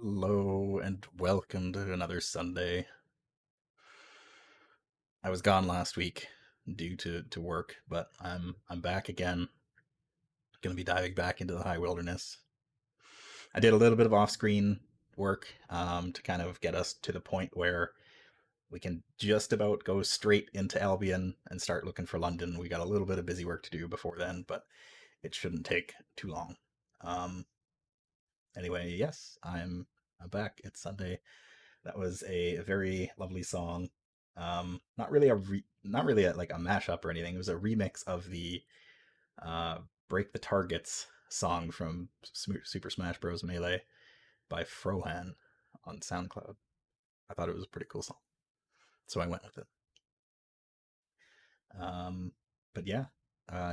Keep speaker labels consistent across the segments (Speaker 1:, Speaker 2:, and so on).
Speaker 1: Hello and welcome to another Sunday. I was gone last week due to work, but I'm back again. Going to be diving back into the high wilderness. I did a little bit of off-screen work to kind of get us to the point where we can just about go straight into Albion and start looking for London. We got a little bit of busy work to do before then, but it shouldn't take too long. Anyway, yes, I'm back. It's Sunday. That was a very lovely song. Not really like a mashup or anything. It was a remix of the "Break the Targets" song from Super Smash Bros. Melee by Frohan on SoundCloud. I thought it was a pretty cool song, so I went with it. But yeah,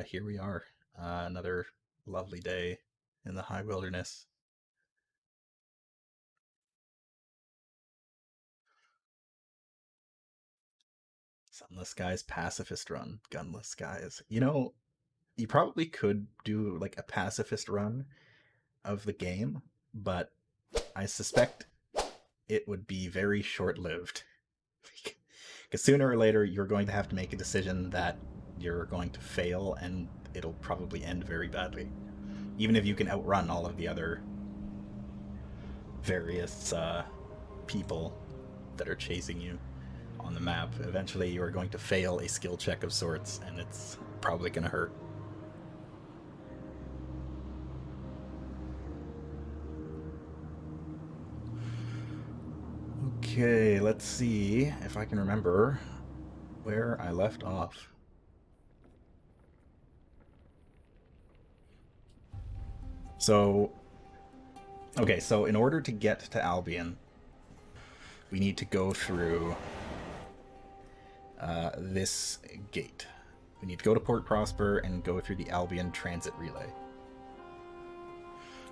Speaker 1: here we are, another lovely day in the high wilderness. Sunless Skies Pacifist Run, Gunless Skies. You probably could do like a pacifist run of the game, but I suspect it would be very short lived. Because sooner or later, you're going to have to make a decision that you're going to fail and it'll probably end very badly. Even if you can outrun all of the other various people that are chasing you on the map, eventually you are going to fail a skill check of sorts and it's probably going to hurt. Okay, let's see if I can remember where I left off. So, okay, so in order to get to Albion, we need to go through this gate. We need to go to Port Prosper and go through the Albion Transit Relay.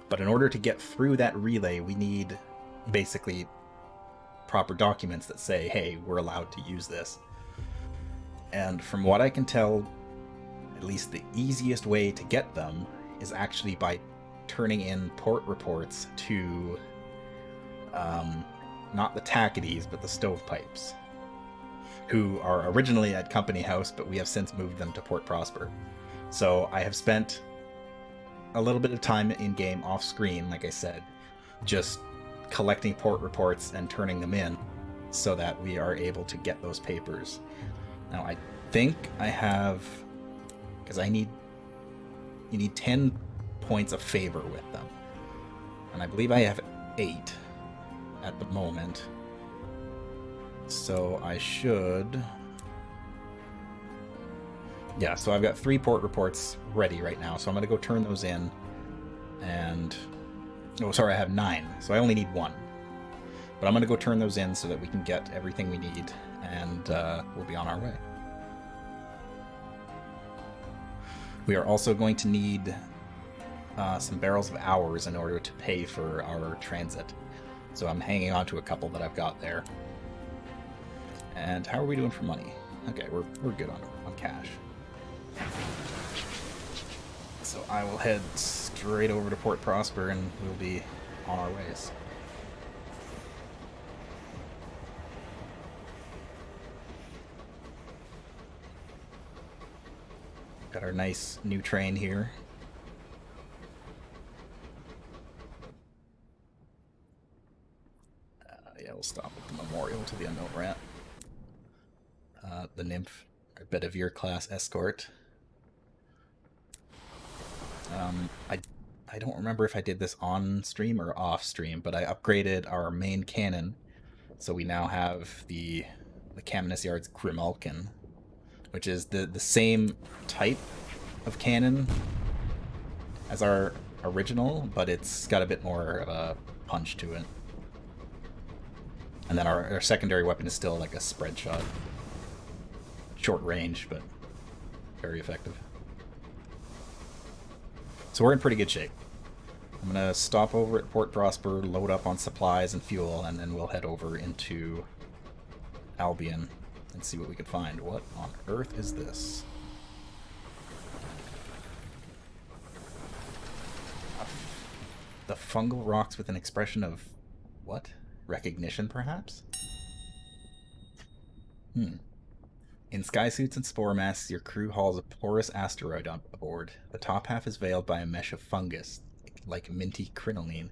Speaker 1: But in order to get through that relay, we need basically proper documents that say, hey, we're allowed to use this. And from what I can tell, at least the easiest way to get them is actually by turning in port reports to not the Tackities, but the Stovepipes, who are originally at Company House, but we have since moved them to Port Prosper. So I have spent a little bit of time in-game off-screen, like I said, just collecting port reports and turning them in so that we are able to get those papers. Now, I think I have... because you need 10 points of favor with them. And I believe I have 8 at the moment. So I should... yeah, so I've got 3 port reports ready right now, so I'm going to go turn those in. And... oh, sorry, I have 9, so I only need 1. But I'm going to go turn those in so that we can get everything we need, and we'll be on our way. We are also going to need some barrels of hours in order to pay for our transit. So I'm hanging on to a couple that I've got there. And how are we doing for money? Okay, we're good on cash. So I will head straight over to Port Prosper and we'll be on our ways. Got our nice new train here. Yeah, we'll stop at the memorial to the Unknown Rat. The Nymph, our Bedivere class escort. I don't remember if I did this on stream or off stream, but I upgraded our main cannon, so we now have the Caminus Yard's Grimalkin, which is the same type of cannon as our original, but it's got a bit more of a punch to it. And then our secondary weapon is still like a spread shot. Short range, but very effective. So we're in pretty good shape. I'm going to stop over at Port Prosper, load up on supplies and fuel, and then we'll head over into Albion and see what we can find. What on earth is this? The fungal rocks with an expression of... what? Recognition, perhaps? In skysuits and spore masks, your crew hauls a porous asteroid aboard. The top half is veiled by a mesh of fungus, like minty crinoline.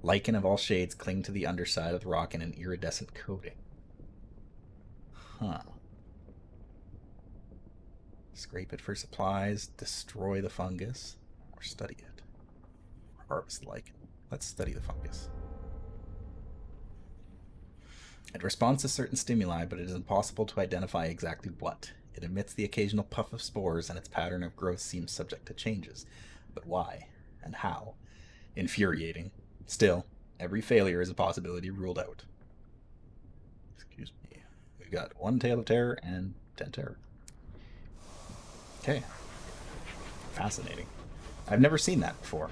Speaker 1: Lichen of all shades cling to the underside of the rock in an iridescent coating. Huh. Scrape it for supplies, destroy the fungus, or study it. Harvest lichen. Let's study the fungus. It responds to certain stimuli, but it is impossible to identify exactly what. It emits the occasional puff of spores, and its pattern of growth seems subject to changes. But why? And how? Infuriating. Still, every failure is a possibility ruled out. Excuse me. We've got 1 Tale of Terror and 10 Terror. Okay. Fascinating. I've never seen that before.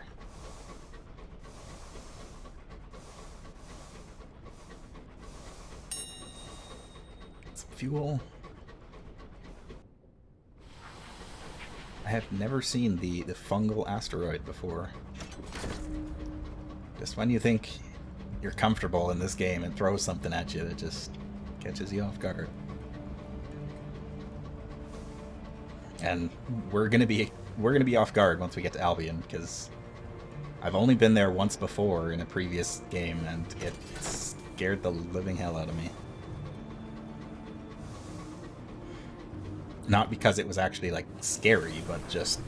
Speaker 1: Fuel. I have never seen the fungal asteroid before. Just when you think you're comfortable in this game and throws something at you that just catches you off guard. And we're gonna be off guard once we get to Albion, because I've only been there once before in a previous game and it scared the living hell out of me. Not because it was actually, like, scary, but just...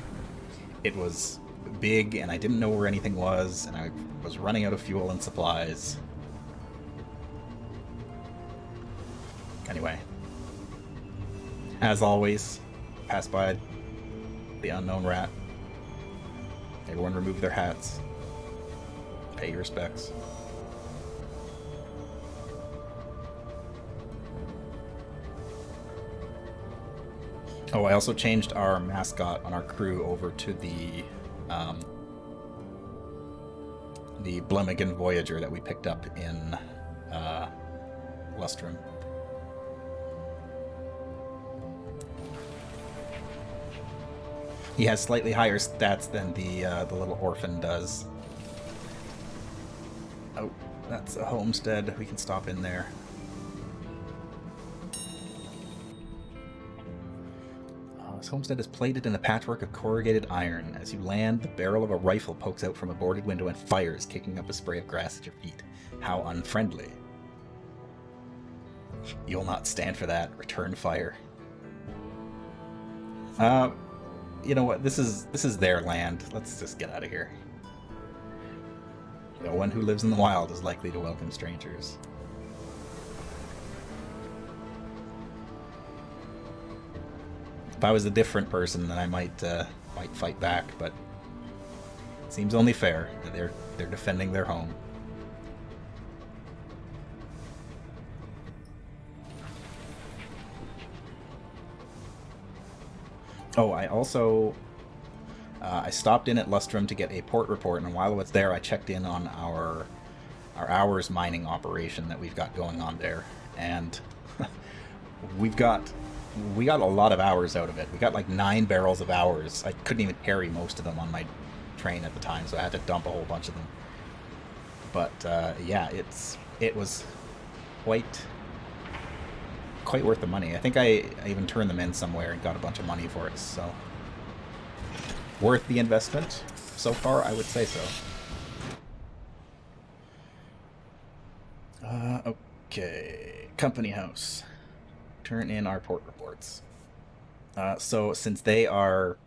Speaker 1: it was big, and I didn't know where anything was, and I was running out of fuel and supplies. Anyway. As always, pass by the Unknown Rat. Everyone remove their hats. Pay your respects. Oh, I also changed our mascot on our crew over to the Blemigan Voyager that we picked up in Lustrum. He has slightly higher stats than the little orphan does. Oh, that's a homestead. We can stop in there. This homestead is plated in a patchwork of corrugated iron. As you land, the barrel of a rifle pokes out from a boarded window and fires, kicking up a spray of grass at your feet. How unfriendly. You'll not stand for that. Return fire. You know what? This is their land. Let's just get out of here. No one who lives in the wild is likely to welcome strangers. If I was a different person, then I might fight back, but it seems only fair that they're defending their home. Oh, I also I stopped in at Lustrum to get a port report, and while I was there, I checked in on our hours mining operation that we've got going on there, and we got a lot of hours out of it. We got like 9 barrels of hours. I couldn't even carry most of them on my train at the time, so I had to dump a whole bunch of them. But yeah, it was quite worth the money. I think I even turned them in somewhere and got a bunch of money for it, so worth the investment so far, I would say so. Okay, company house. Turn in our port reports. So since they are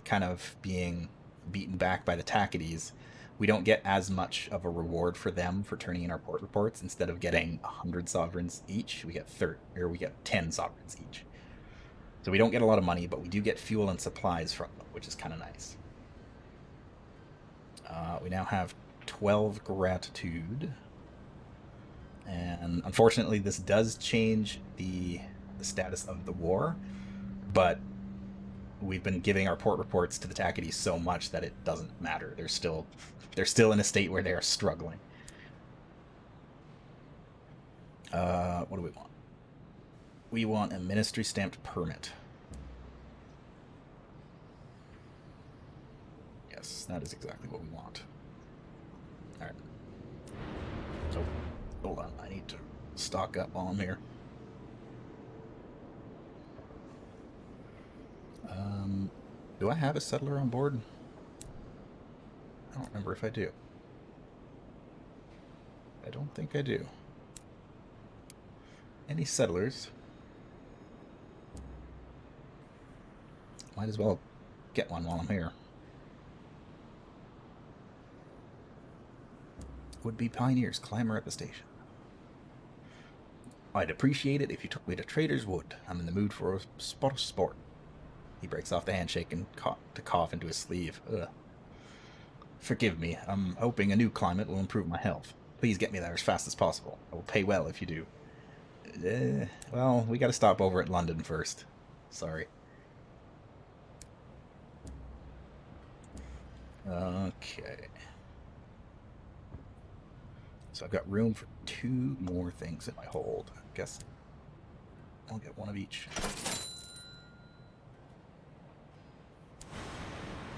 Speaker 1: kind of being beaten back by the Tackities, we don't get as much of a reward for them for turning in our port reports. Instead of getting 100 sovereigns each, we get 10 sovereigns each. So we don't get a lot of money, but we do get fuel and supplies from them, which is kind of nice. We now have 12 gratitude. And unfortunately, this does change the status of the war, but we've been giving our port reports to the Tackities so much that it doesn't matter. They're still in a state where they are struggling. What do we want? We want a ministry stamped permit. Yes, that is exactly what we want. All right. So, hold on. I need to stock up while I'm here. Do I have a settler on board? I don't remember if I do. I don't think I do. Any settlers? Might as well get one while I'm here. Would-be pioneers clamor at the station. I'd appreciate it if you took me to Trader's Wood. I'm in the mood for a spot of sport. He breaks off the handshake and cough into his sleeve. Ugh. Forgive me. I'm hoping a new climate will improve my health. Please get me there as fast as possible. I will pay well if you do. Well, we gotta stop over at London first. Sorry. Okay. So I've got room for 2 more things in my hold. I guess I'll get one of each.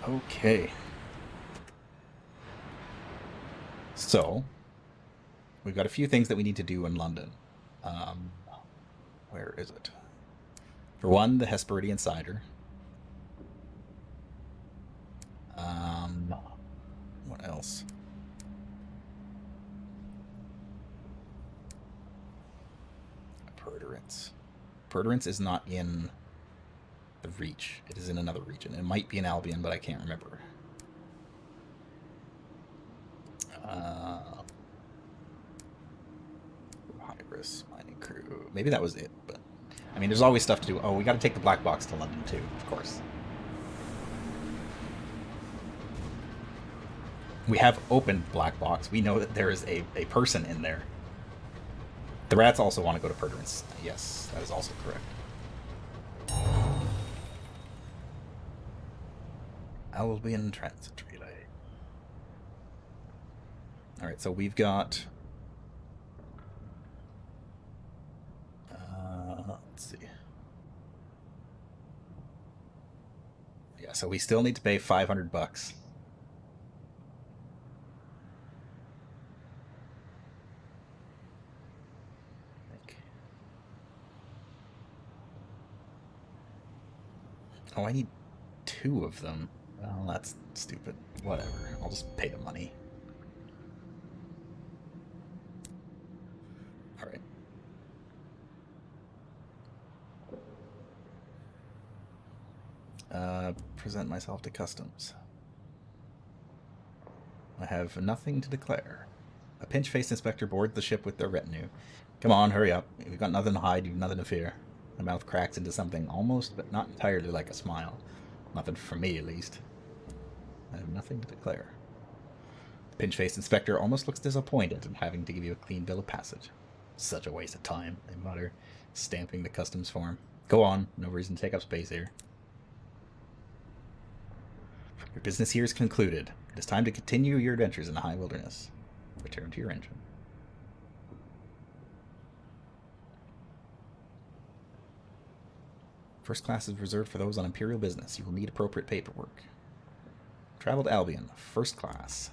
Speaker 1: Okay. So, we've got a few things that we need to do in London. Where is it? For one, the Hesperidian Cider. What else? Perderance. Perderance is not in the Reach. It is in another region. It might be in Albion, but I can't remember. Hybris, mining crew. Maybe that was it, but I mean, there's always stuff to do. Oh, we got to take the black box to London too, of course. We have opened black box. We know that there is a person in there. The rats also want to go to Perderance. Yes, that is also correct. Albion Transit Relay. Alright, so we've got... let's see. Yeah, so we still need to pay 500 bucks. Oh, I need 2 of them. Well, that's stupid. Whatever. I'll just pay the money. Alright. Present myself to customs. I have nothing to declare. A pinch-faced inspector boards the ship with their retinue. Come on, hurry up. We've got nothing to hide, you've nothing to fear. My mouth cracks into something almost, but not entirely like a smile. Nothing from me, at least. I have nothing to declare. The pinch-faced inspector almost looks disappointed in having to give you a clean bill of passage. Such a waste of time, they mutter, stamping the customs form. Go on, no reason to take up space here. Your business here is concluded. It is time to continue your adventures in the high wilderness. Return to your engine. First class is reserved for those on Imperial business. You will need appropriate paperwork. Travel to Albion, first class.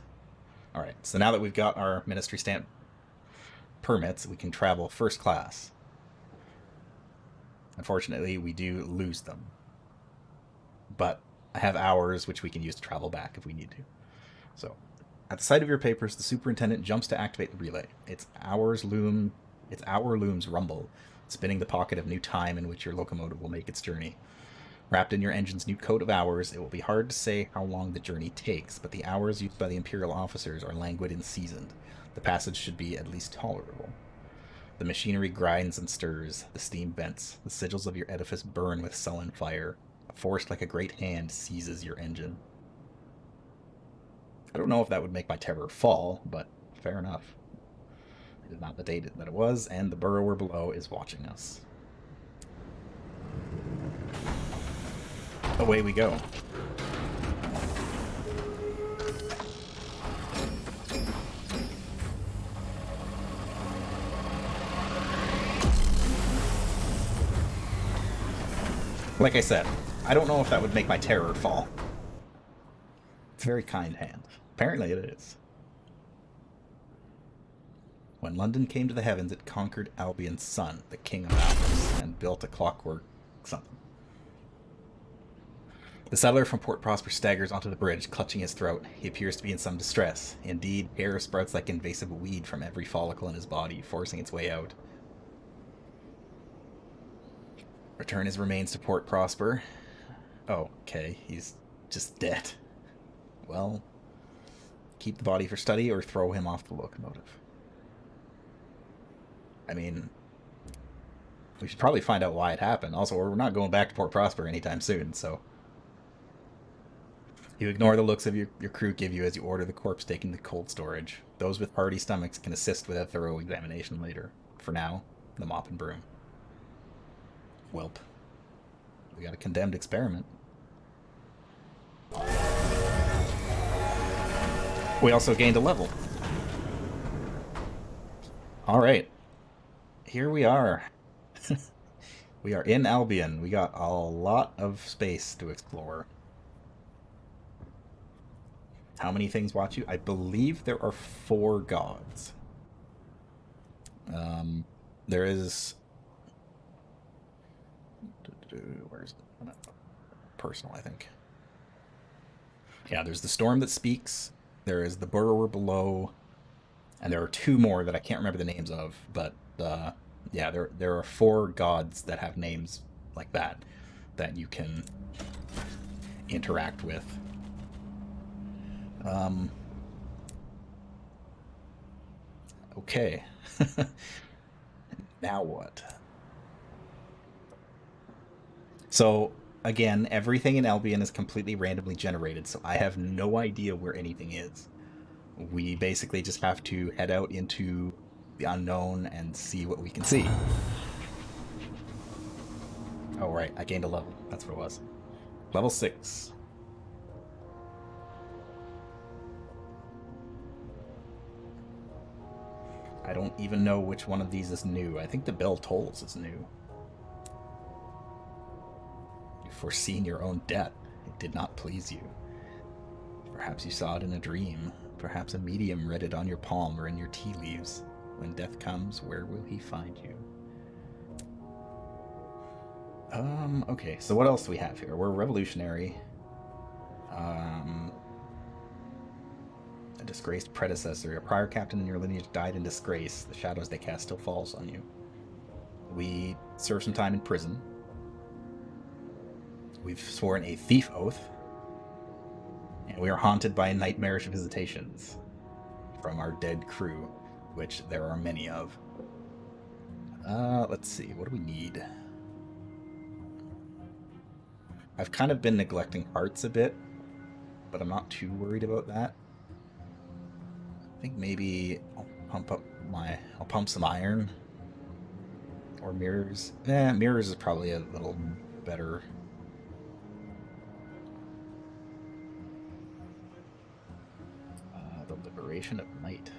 Speaker 1: Alright, so now that we've got our ministry stamp permits, we can travel first class. Unfortunately, we do lose them. But I have hours which we can use to travel back if we need to. So, at the sight of your papers, the superintendent jumps to activate the relay. Its hour looms rumble, spinning the pocket of new time in which your locomotive will make its journey. Wrapped in your engine's new coat of hours, it will be hard to say how long the journey takes, but the hours used by the Imperial officers are languid and seasoned. The passage should be at least tolerable. The machinery grinds and stirs, the steam vents, the sigils of your edifice burn with sullen fire. A force like a great hand seizes your engine. I don't know if that would make my terror fall, but fair enough. It is not the date that it was, and the burrower below is watching us. Away we go. Like I said, I don't know if that would make my terror fall. It's a very kind hand. Apparently it is. When London came to the heavens, it conquered Albion's son, the king of hours, and built a clockwork something. The settler from Port Prosper staggers onto the bridge, clutching his throat. He appears to be in some distress. Indeed, hair sprouts like invasive weed from every follicle in his body, forcing its way out. Return his remains to Port Prosper. Oh, okay, he's just dead. Well, keep the body for study or throw him off the locomotive. I mean, we should probably find out why it happened. Also, we're not going back to Port Prosper anytime soon, so... You ignore the looks of your crew give you as you order the corpse taken to cold storage. Those with hearty stomachs can assist with a thorough examination later. For now, the mop and broom. Welp. We got a condemned experiment. We also gained a level. Alright. Here we are. We are in Albion. We got a lot of space to explore. How many things watch you? I believe there are 4 gods. There is... Where's it? Personal, I think. Yeah, there's the storm that speaks. There is the burrower below. And there are 2 more that I can't remember the names of. But, yeah, there are 4 gods that have names like that you can interact with. Okay. Now what? So, again, everything in Albion is completely randomly generated, so I have no idea where anything is. We basically just have to head out into the unknown and see what we can see. Oh, right, I gained a level. That's what it was. Level 6. I don't even know which one of these is new. I think the bell tolls is new. You've foreseen your own death. It did not please you. Perhaps you saw it in a dream. Perhaps a medium read it on your palm or in your tea leaves. When death comes, where will he find you? Okay, so what else do we have here? We're revolutionary. A disgraced predecessor. A prior captain in your lineage died in disgrace. The shadows they cast still falls on you. We served some time in prison. We've sworn a thief oath. And we are haunted by nightmarish visitations from our dead crew, which there are many of. Let's see, what do we need? I've kind of been neglecting hearts a bit, but I'm not too worried about that. I think maybe I'll pump some iron. Or mirrors. Mirrors is probably a little better. The liberation of night.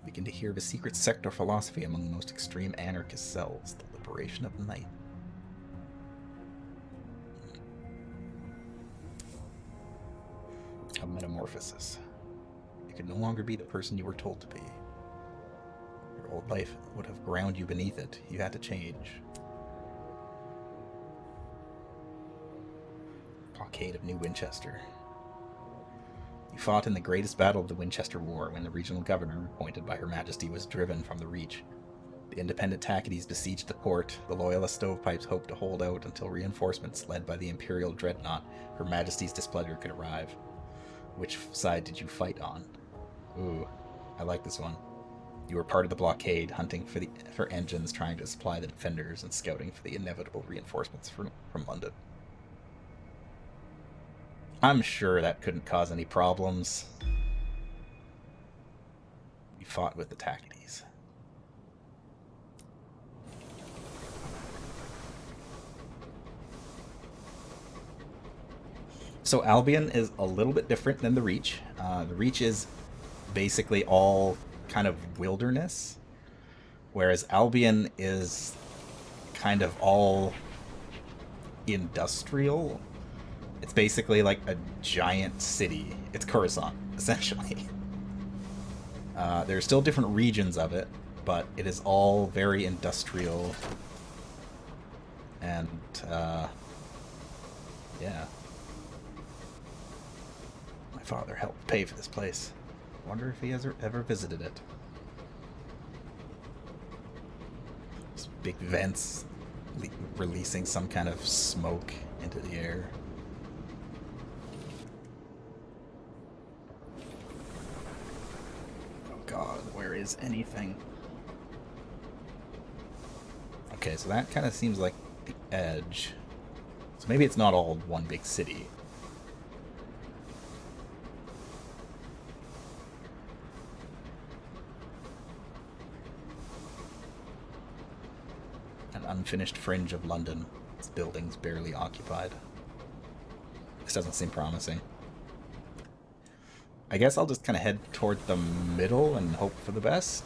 Speaker 1: Begin to hear of a secret sect or philosophy among the most extreme anarchist cells. The liberation of night. A metamorphosis. You can no longer be the person you were told to be. Your old life would have ground you beneath it. You had to change. Blockade of New Winchester. You fought in the greatest battle of the Winchester War when the regional governor, appointed by Her Majesty, was driven from the Reach. The independent Tacketies besieged the port. The loyalist stovepipes hoped to hold out until reinforcements led by the Imperial Dreadnought, Her Majesty's displeasure, could arrive. Which side did you fight on? Ooh, I like this one. You were part of the blockade, hunting for engines, trying to supply the defenders, and scouting for the inevitable reinforcements from London. I'm sure that couldn't cause any problems. You fought with the Tacketies. So Albion is a little bit different than the Reach. The Reach is basically all kind of wilderness, whereas Albion is kind of all industrial. It's basically like a giant city. It's Coruscant, essentially. There are still different regions of it, but it is all very industrial. And, yeah. My father helped pay for this place. Wonder if he has ever visited it. These big vents releasing some kind of smoke into the air. God, where is anything? Okay, so that kind of seems like the edge. So maybe it's not all one big city. An unfinished fringe of London. Its buildings barely occupied. This doesn't seem promising. I guess I'll just kind of head toward the middle and hope for the best.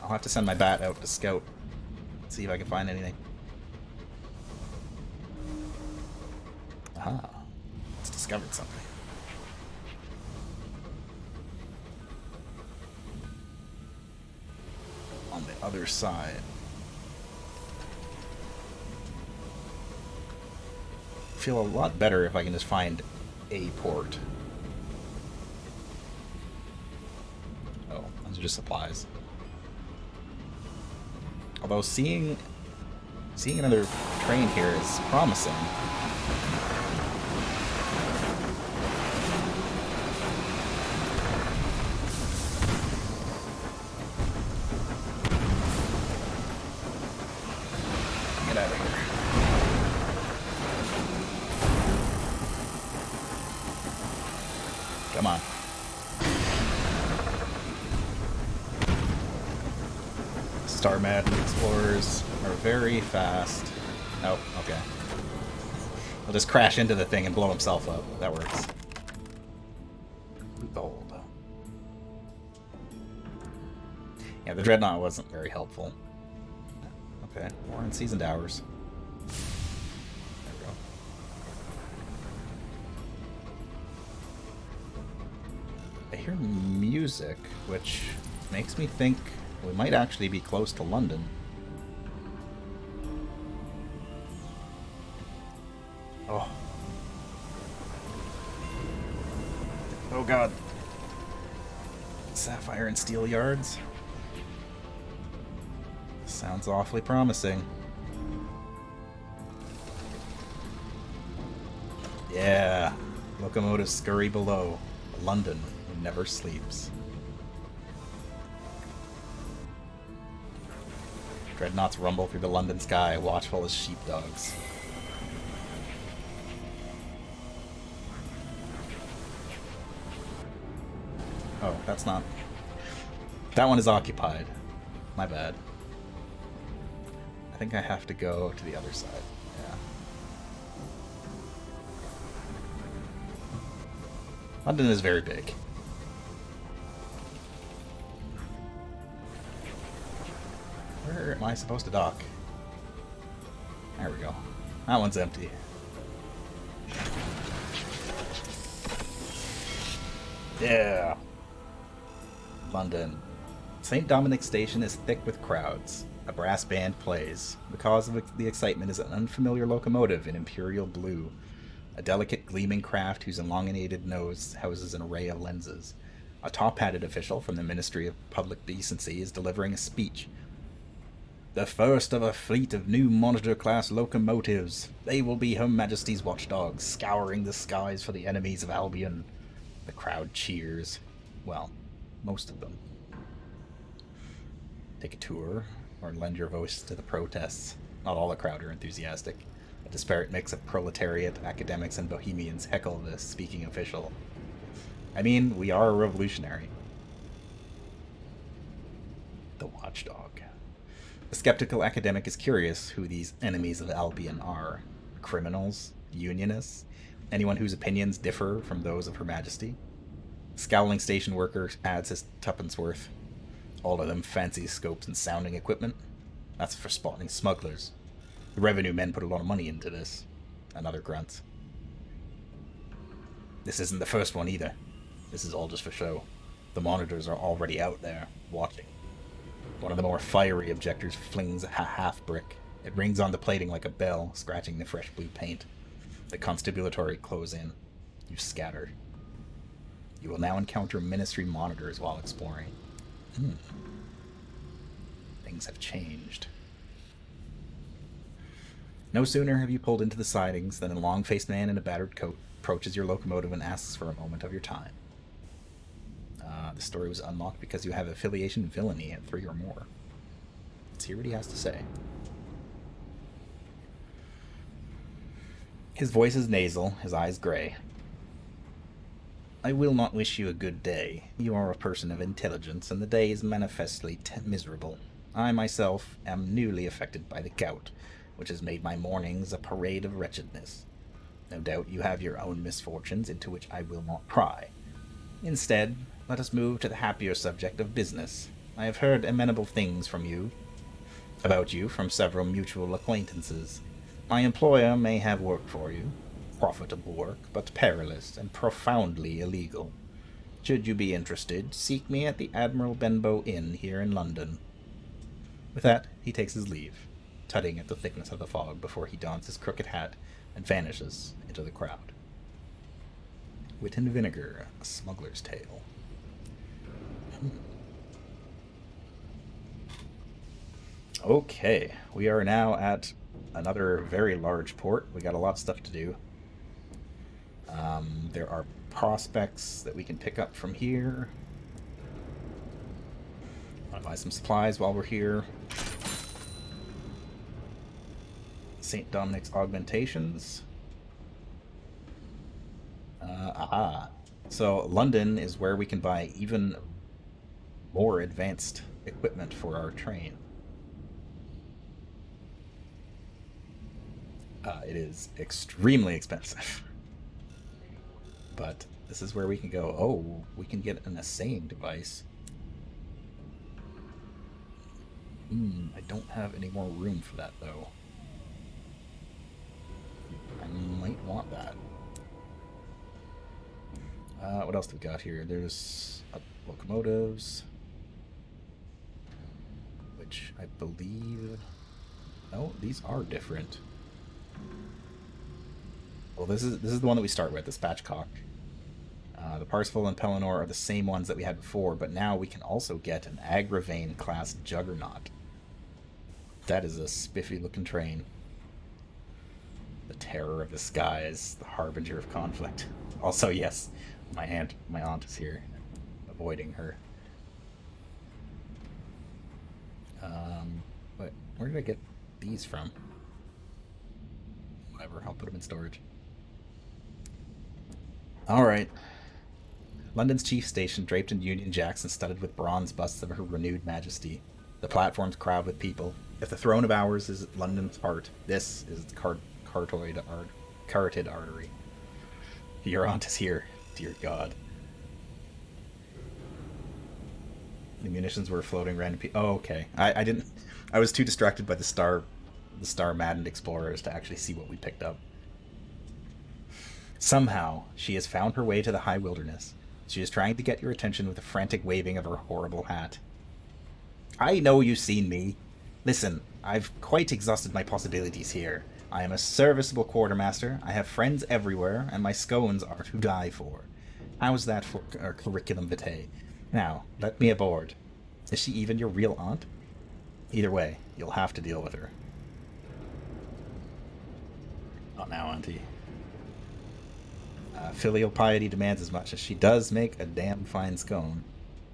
Speaker 1: I'll have to send my bat out to scout. See if I can find anything. Aha. It's discovered something. On the other side. I feel a lot better if I can just find a port. Oh, those are just supplies. Although seeing another train here is promising. Get out of here. Come on. Star Madden explorers are very fast. Oh, okay. He'll just crash into the thing and blow himself up. That works. Gold. Yeah, the Dreadnought wasn't very helpful. Okay, more in Seasoned Hours. There we go. I hear music, which makes me think we might actually be close to London. Oh. Oh god. Sapphire and Steel Yards. Sounds awfully promising. Yeah. Locomotives scurry below. London never sleeps. Dreadnoughts rumble through the London sky, watchful as sheepdogs. Oh, that's not... That one is occupied. My bad. I think I have to go to the other side. Yeah. London is very big. Where am I supposed to dock? There we go. That one's empty. Yeah. London. St. Dominic Station is thick with crowds. A brass band plays. The cause of the excitement is an unfamiliar locomotive in imperial blue. A delicate, gleaming craft whose elongated nose houses an array of lenses. A top-hatted official from the Ministry of Public Decency is delivering a speech. The first of a fleet of new Monitor-class locomotives. They will be Her Majesty's watchdogs, scouring the skies for the enemies of Albion. The crowd cheers. Well, most of them. Take a tour, or lend your voice to the protests. Not all the crowd are enthusiastic. A disparate mix of proletariat, academics, and bohemians heckle the speaking official. I mean, we are a revolutionary. The watchdog. The skeptical academic is curious who these enemies of Albion are. Criminals? Unionists? Anyone whose opinions differ from those of Her Majesty? Scowling station worker adds his tuppence worth. All of them fancy scopes and sounding equipment. That's for spotting smugglers. The revenue men put a lot of money into this. Another grunts. This isn't the first one either. This is all just for show. The monitors are already out there, watching. One of the more fiery objectors flings a half brick. It rings on the plating like a bell, scratching the fresh blue paint. The constabulatory close in. You scatter. You will now encounter ministry monitors while exploring. Things have changed. No sooner have you pulled into the sidings than a long-faced man in a battered coat approaches your locomotive and asks for a moment of your time. The story was unlocked because you have affiliation villainy at 3 or more. Let's hear what he has to say. His voice is nasal, his eyes gray. I will not wish you a good day. You are a person of intelligence, and the day is manifestly miserable. I myself am newly affected by the gout, which has made my mornings a parade of wretchedness. No doubt you have your own misfortunes, into which I will not pry. Instead, let us move to the happier subject of business. I have heard amenable things about you from several mutual acquaintances. My employer may have work for you. Profitable work, but perilous and profoundly illegal. Should you be interested, seek me at the Admiral Benbow Inn here in London. With that, he takes his leave, tutting at the thickness of the fog before he dons his crooked hat and vanishes into the crowd. Wit and Vinegar, A Smuggler's Tale. Okay, we are now at another very large port. We got a lot of stuff to do. There are prospects that we can pick up from here. I'll buy some supplies while we're here. St. Dominic's Augmentations. So London is where we can buy even more advanced equipment for our train. It is extremely expensive. but this is where we can go. Oh, we can get an assaying device. I don't have any more room for that, though. I might want that. What else do we got here? There's locomotives, which I believe... Oh, these are different. Well, this is the one that we start with, the Spatchcock. The Parsifal and Pelennor are the same ones that we had before, but now we can also get an Agravain class Juggernaut. That is a spiffy-looking train. The terror of the skies, the harbinger of conflict. Also, yes, my aunt is here, avoiding her. But where did I get these from? Whatever, I'll put them in storage. Alright. London's chief station, draped in Union Jacks and studded with bronze busts of her renewed majesty. The platforms crowd with people. If the throne of ours is London's heart, this is its carotid artery. Your aunt is here, dear God. The munitions were floating random. Oh, okay. I didn't. I was too distracted by the star maddened explorers to actually see what we picked up. Somehow, she has found her way to the high wilderness. She is trying to get your attention with a frantic waving of her horrible hat. I know you've seen me. Listen, I've quite exhausted my possibilities here. I am a serviceable quartermaster, I have friends everywhere, and my scones are to die for. How's that for our curriculum vitae? Now, let me aboard. Is she even your real aunt? Either way, you'll have to deal with her. Not now, Auntie. Filial piety demands as much, as she does make a damn fine scone.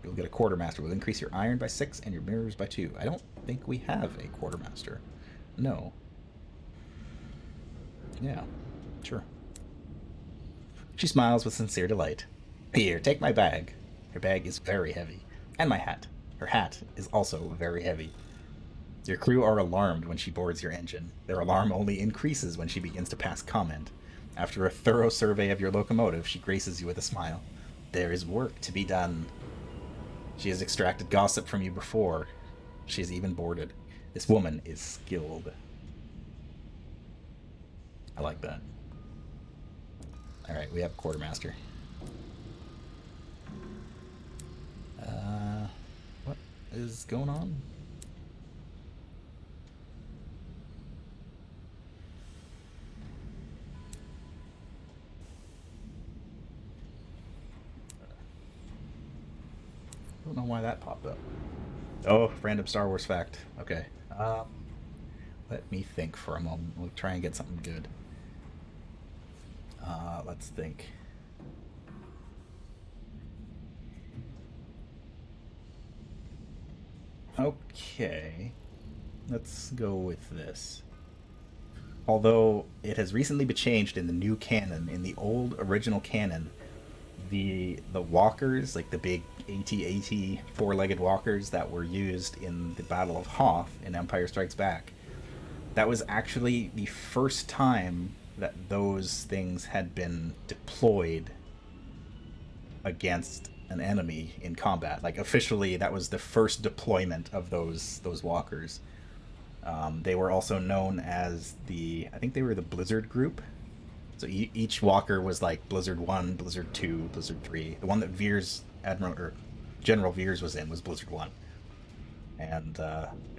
Speaker 1: You'll get a quartermaster. We'll increase your iron by 6 and your mirrors by 2. I don't think we have a quartermaster. No. Yeah, sure. She smiles with sincere delight. Here, take my bag. Her bag is very heavy. And my hat. Her hat is also very heavy. Your crew are alarmed when she boards your engine. Their alarm only increases when she begins to pass comment. After a thorough survey of your locomotive, she graces you with a smile. There is work to be done. She has extracted gossip from you before. She has even boarded. This woman is skilled. I like that. Alright, we have quartermaster. What is going on? I don't know why that popped up. Oh, random Star Wars fact. Okay. Let me think for a moment. We'll try and get something good. Let's think. Okay. Let's go with this. Although it has recently been changed in the new canon, in the old original canon, the walkers, like the big AT-AT four-legged walkers that were used in the Battle of Hoth in Empire Strikes Back, that was actually the first time that those things had been deployed against an enemy in combat. Like officially, that was the first deployment of those walkers. They were also known as I think they were the Blizzard Group. So each walker was like Blizzard 1, Blizzard 2, Blizzard 3. The one that General Veers was in was Blizzard 1. And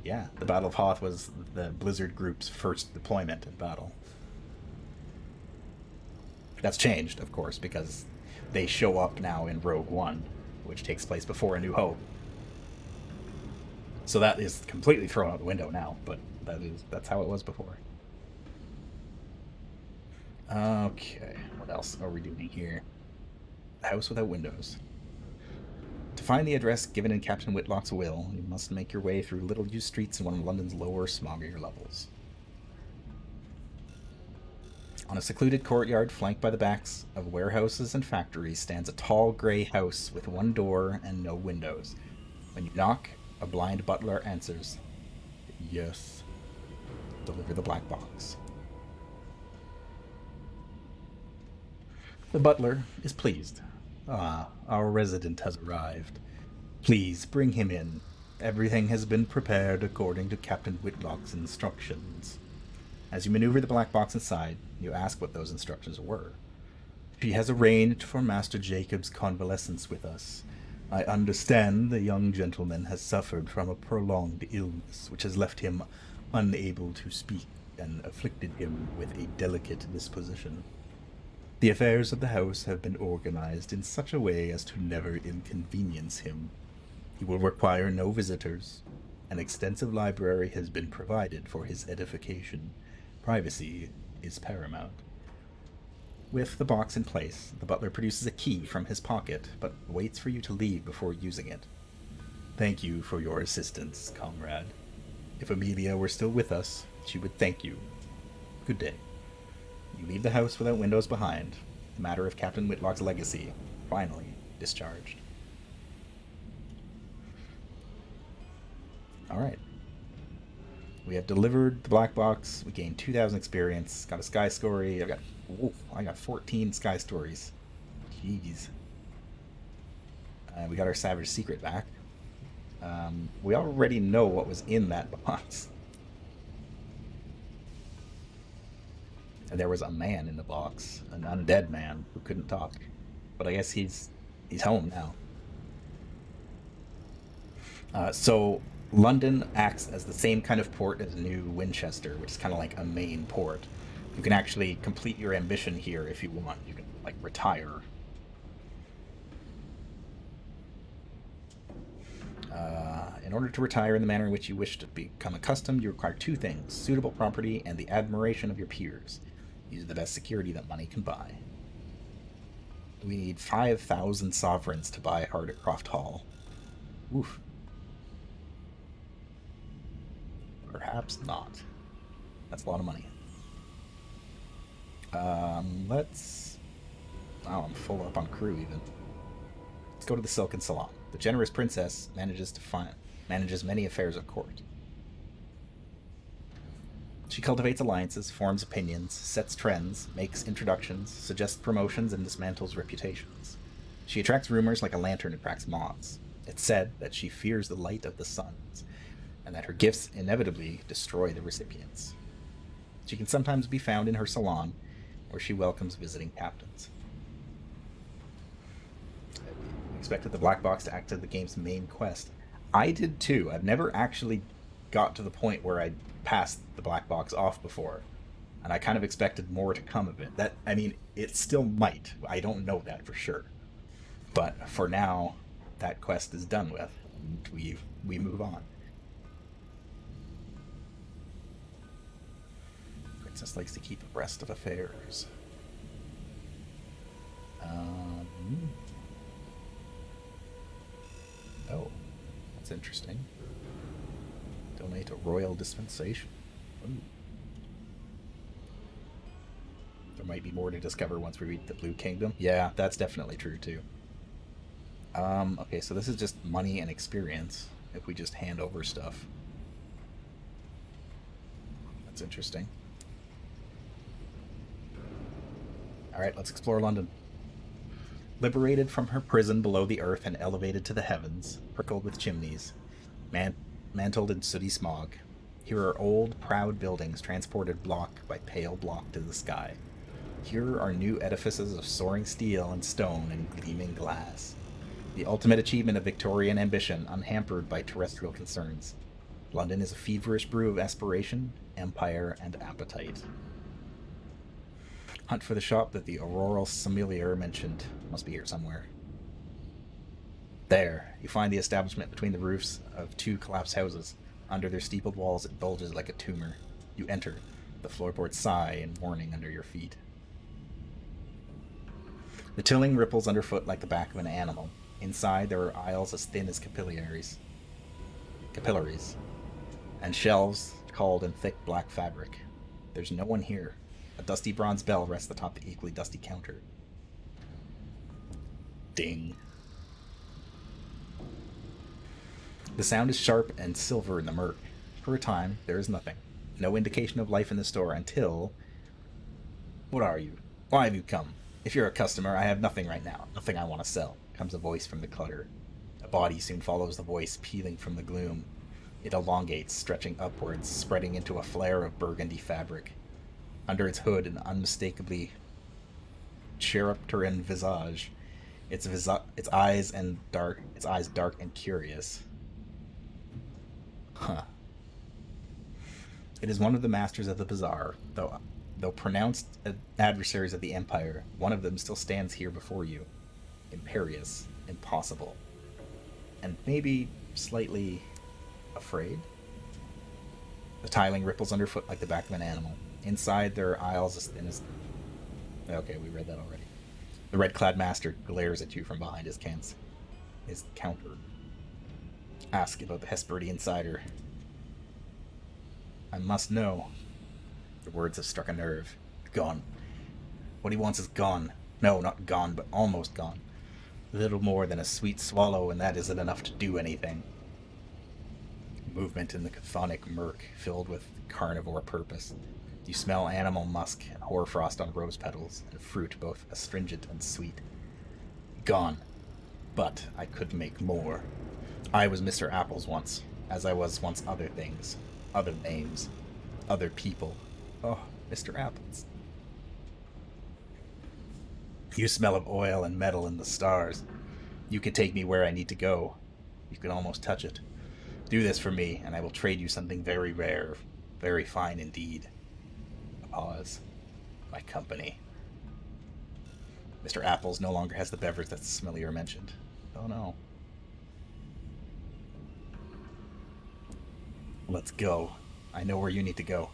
Speaker 1: yeah, the Battle of Hoth was the Blizzard Group's first deployment in battle. That's changed, of course, because they show up now in Rogue One, which takes place before A New Hope. So that is completely thrown out the window now, but that's how it was before. Okay, what else are we doing here? House without windows. To find the address given in Captain Whitlock's will, you must make your way through little-used streets in one of London's lower, smoggier levels. On a secluded courtyard flanked by the backs of warehouses and factories stands a tall grey house with one door and no windows. When you knock, a blind butler answers. Yes. Deliver the black box. The butler is pleased. Ah, our resident has arrived. Please bring him in. Everything has been prepared according to Captain Whitlock's instructions. As you maneuver the black box inside, you ask what those instructions were. She has arranged for Master Jacob's convalescence with us. I understand the young gentleman has suffered from a prolonged illness, which has left him unable to speak and afflicted him with a delicate disposition. The affairs of the house have been organized in such a way as to never inconvenience him. He will require no visitors. An extensive library has been provided for his edification. Privacy is paramount. With the box in place, the butler produces a key from his pocket, but waits for you to leave before using it. Thank you for your assistance, comrade. If Amelia were still with us, she would thank you. Good day. You leave the house without windows behind. The matter of Captain Whitlock's legacy, finally discharged. Alright. We have delivered the black box. We gained 2,000 experience. Got a sky story. I got 14 sky stories. Jeez. We got our Savage Secret back. We already know what was in that box. And there was a man in the box, an undead man who couldn't talk. But I guess he's home now. So London acts as the same kind of port as New Winchester, which is kind of like a main port. You can actually complete your ambition here if you want. You can, like, retire. In order to retire in the manner in which you wish to become accustomed, you require two things: suitable property and the admiration of your peers. These are the best security that money can buy. We need 5,000 sovereigns to buy Hardcroft Hall. Oof. Perhaps not. That's a lot of money. Let's... Oh, I'm full up on crew even. Let's go to the Silken Salon. The generous princess manages many affairs at court. She cultivates alliances, forms opinions, sets trends, makes introductions, suggests promotions, and dismantles reputations. She attracts rumors like a lantern attracts moths. It's said that she fears the light of the suns, and that her gifts inevitably destroy the recipients. She can sometimes be found in her salon, where she welcomes visiting captains. I expected the black box to act as the game's main quest. I did too. I've never actually got to the point where I passed the black box off before, and I kind of expected more to come of it. It still might. I don't know that for sure. But for now, that quest is done with, and we move on. Princess likes to keep abreast of affairs. Oh, that's interesting. Donate a royal dispensation. Ooh. There might be more to discover once we reach the Blue Kingdom. Yeah, that's definitely true too. Okay, so this is just money and experience if we just hand over stuff. That's interesting. Alright, let's explore London. Liberated from her prison below the earth and elevated to the heavens, prickled with chimneys, mantled in sooty smog, here are old, proud buildings transported block by pale block to the sky. Here are new edifices of soaring steel and stone and gleaming glass. The ultimate achievement of Victorian ambition, unhampered by terrestrial concerns. London is a feverish brew of aspiration, empire, and appetite. Hunt for the shop that the auroral sommelier mentioned. Must be here somewhere. There, you find the establishment between the roofs of two collapsed houses. Under their steepled walls, it bulges like a tumor. You enter. The floorboards sigh in warning under your feet. The tilling ripples underfoot like the back of an animal. Inside, there are aisles as thin as capillaries, and shelves called in thick black fabric. There's no one here. A dusty bronze bell rests atop the equally dusty counter. Ding. The sound is sharp and silver in the murk. For a time, there is nothing. No indication of life in the store until... What are you? Why have you come? If you're a customer, I have nothing right now. Nothing I want to sell, comes a voice from the clutter. A body soon follows the voice, peeling from the gloom. It elongates, stretching upwards, spreading into a flare of burgundy fabric. Under its hood, an unmistakably Chiropteran visage. Its eyes dark and curious. Huh. It is one of the masters of the bazaar, though pronounced adversaries of the Empire, one of them still stands here before you. Imperious, impossible, and maybe slightly afraid. The tiling ripples underfoot like the back of an animal. Inside, there are aisles as thin as... Okay, we read that already. The red-clad master glares at you from behind his counter. Ask about the Hesperidian cider. I must know. The words have struck a nerve. Gone. What he wants is gone. No, not gone, but almost gone. Little more than a sweet swallow, and that isn't enough to do anything. Movement in the chthonic murk, filled with carnivore purpose. You smell animal musk and hoarfrost on rose petals, and fruit both astringent and sweet. Gone. But I could make more. I was Mr. Apples once, as I was once other things, other names, other people. Oh, Mr. Apples. You smell of oil and metal in the stars. You can take me where I need to go. You can almost touch it. Do this for me, and I will trade you something very rare, very fine indeed. A pause. My company. Mr. Apples no longer has the beverage that's the smellier mentioned. Oh no. Let's go. I know where you need to go.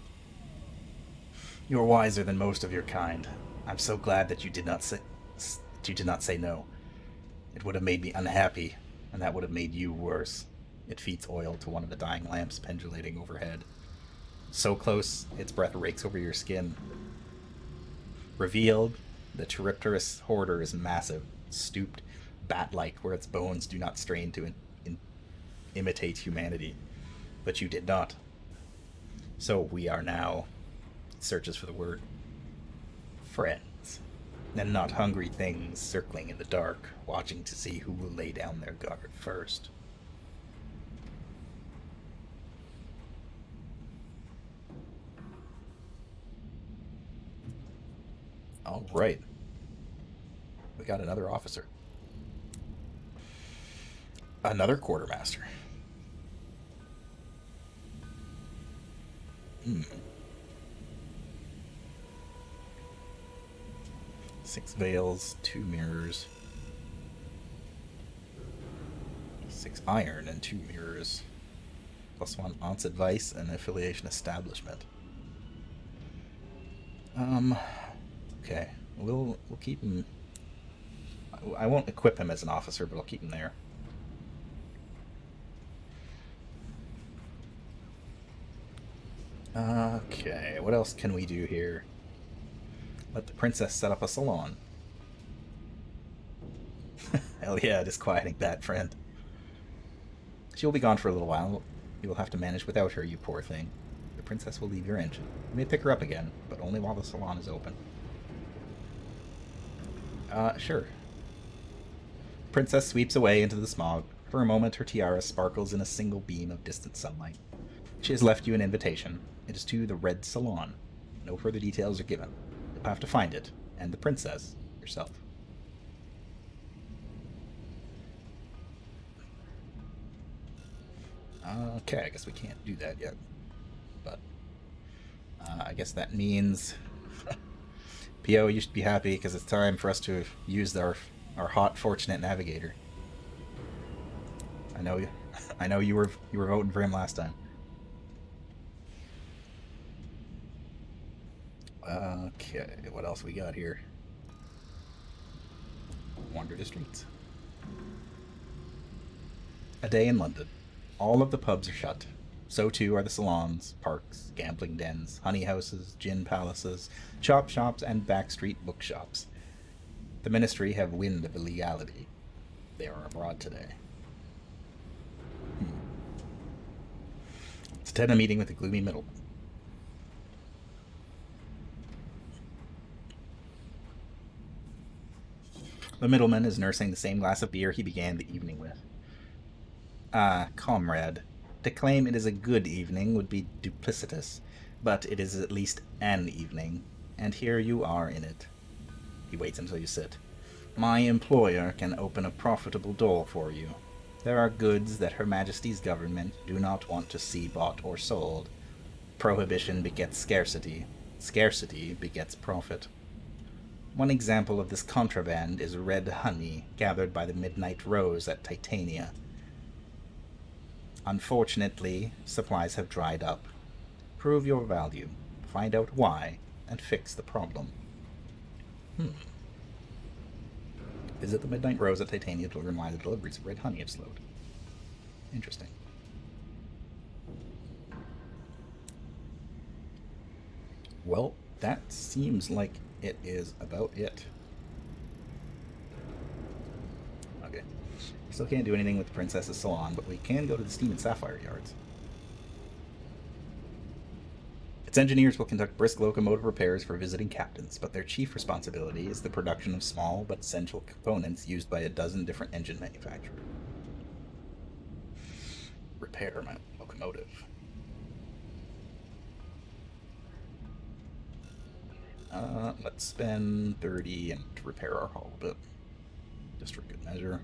Speaker 1: You're wiser than most of your kind. I'm so glad that you did not say no. It would have made me unhappy, and that would have made you worse. It feeds oil to one of the dying lamps pendulating overhead. So close, its breath rakes over your skin. Revealed, the Chiropterus hoarder is massive, stooped, bat-like, where its bones do not strain to imitate humanity. But you did not. So we are now... searches for the word. Friends. And not hungry things circling in the dark, watching to see who will lay down their guard first. All right. We got another officer. Another quartermaster. Hmm. 6 veils, 2 mirrors. 6 iron and 2 mirrors. +1 aunt's advice and affiliation establishment. Okay. We'll keep him... I won't equip him as an officer, but I'll keep him there. Okay, what else can we do here? Let the princess set up a salon. Hell yeah, disquieting that, friend. She will be gone for a little while. You will have to manage without her, you poor thing. The princess will leave your engine. You may pick her up again, but only while the salon is open. Sure. Princess sweeps away into the smog. For a moment, her tiara sparkles in a single beam of distant sunlight. She has left you an invitation. It is to the Red Salon. No further details are given. You'll have to find it, and the princess yourself. Okay, I guess we can't do that yet. But I guess that means PO, you should be happy because it's time for us to use our hot, fortunate navigator. I know you were voting for him last time. Okay, what else we got here? Wander the streets. A day in London. All of the pubs are shut. So too are the salons, parks, gambling dens, honey houses, gin palaces, chop shops, and backstreet bookshops. The ministry have wind of illegality. They are abroad today. Attend a meeting with the gloomy middleman. The middleman is nursing the same glass of beer he began the evening with. Ah, comrade, to claim it is a good evening would be duplicitous, but it is at least an evening, and here you are in it. He waits until you sit. My employer can open a profitable door for you. There are goods that Her Majesty's government do not want to see bought or sold. Prohibition begets scarcity. Scarcity begets profit. One example of this contraband is red honey gathered by the Midnight Rose at Titania. Unfortunately, supplies have dried up. Prove your value, find out why, and fix the problem. Visit the Midnight Rose at Titania to learn why the deliveries of red honey have slowed. Interesting. Well, that seems like it is about it. Okay. Still can't do anything with the Princess's Salon, but we can go to the Steam and Sapphire Yards. Its engineers will conduct brisk locomotive repairs for visiting captains, but their chief responsibility is the production of small but essential components used by a dozen different engine manufacturers. Repair my locomotive. Let's spend 30 and to repair our hull a bit. Just for good measure.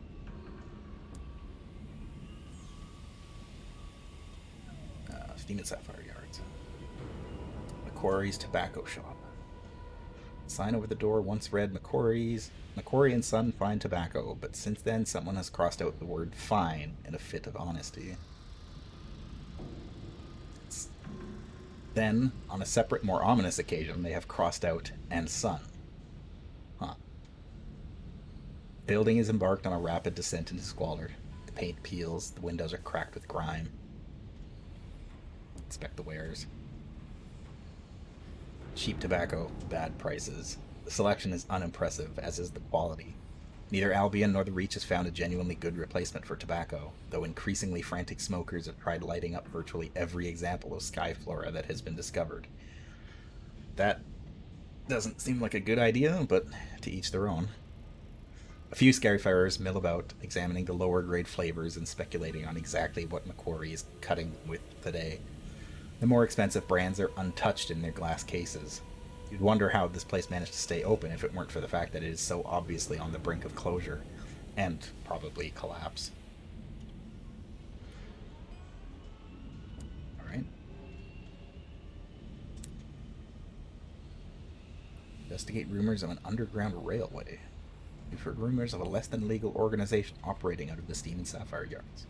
Speaker 1: Steam and Sapphire Yards. Macquarie's Tobacco Shop. Sign over the door once read Macquarie and Son fine tobacco, but since then someone has crossed out the word fine in a fit of honesty. Then, on a separate, more ominous occasion, they have crossed out and Son. Huh. The building is embarked on a rapid descent into squalor. The paint peels, the windows are cracked with grime. Inspect the wares. Cheap tobacco, bad prices. The selection is unimpressive, as is the quality. Neither Albion nor the Reach has found a genuinely good replacement for tobacco, though increasingly frantic smokers have tried lighting up virtually every example of sky flora that has been discovered. That doesn't seem like a good idea, but to each their own. A few scarifarers mill about, examining the lower grade flavors and speculating on exactly what Macquarie is cutting with today. The more expensive brands are untouched in their glass cases. You'd wonder how this place managed to stay open if it weren't for the fact that it is so obviously on the brink of closure, and probably collapse. Alright. Investigate rumors of an underground railway. We've heard rumors of a less than legal organization operating out of the Steam and Sapphire Yards.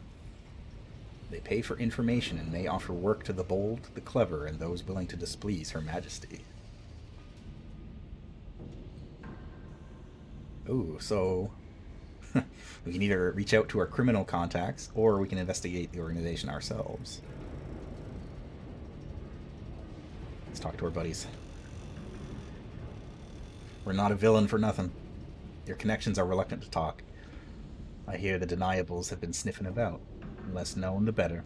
Speaker 1: They pay for information and may offer work to the bold, the clever, and those willing to displease Her Majesty. Ooh, so we can either reach out to our criminal contacts, or we can investigate the organization ourselves. Let's talk to our buddies. We're not a villain for nothing. Your connections are reluctant to talk. I hear the deniables have been sniffing about. The less known, the better.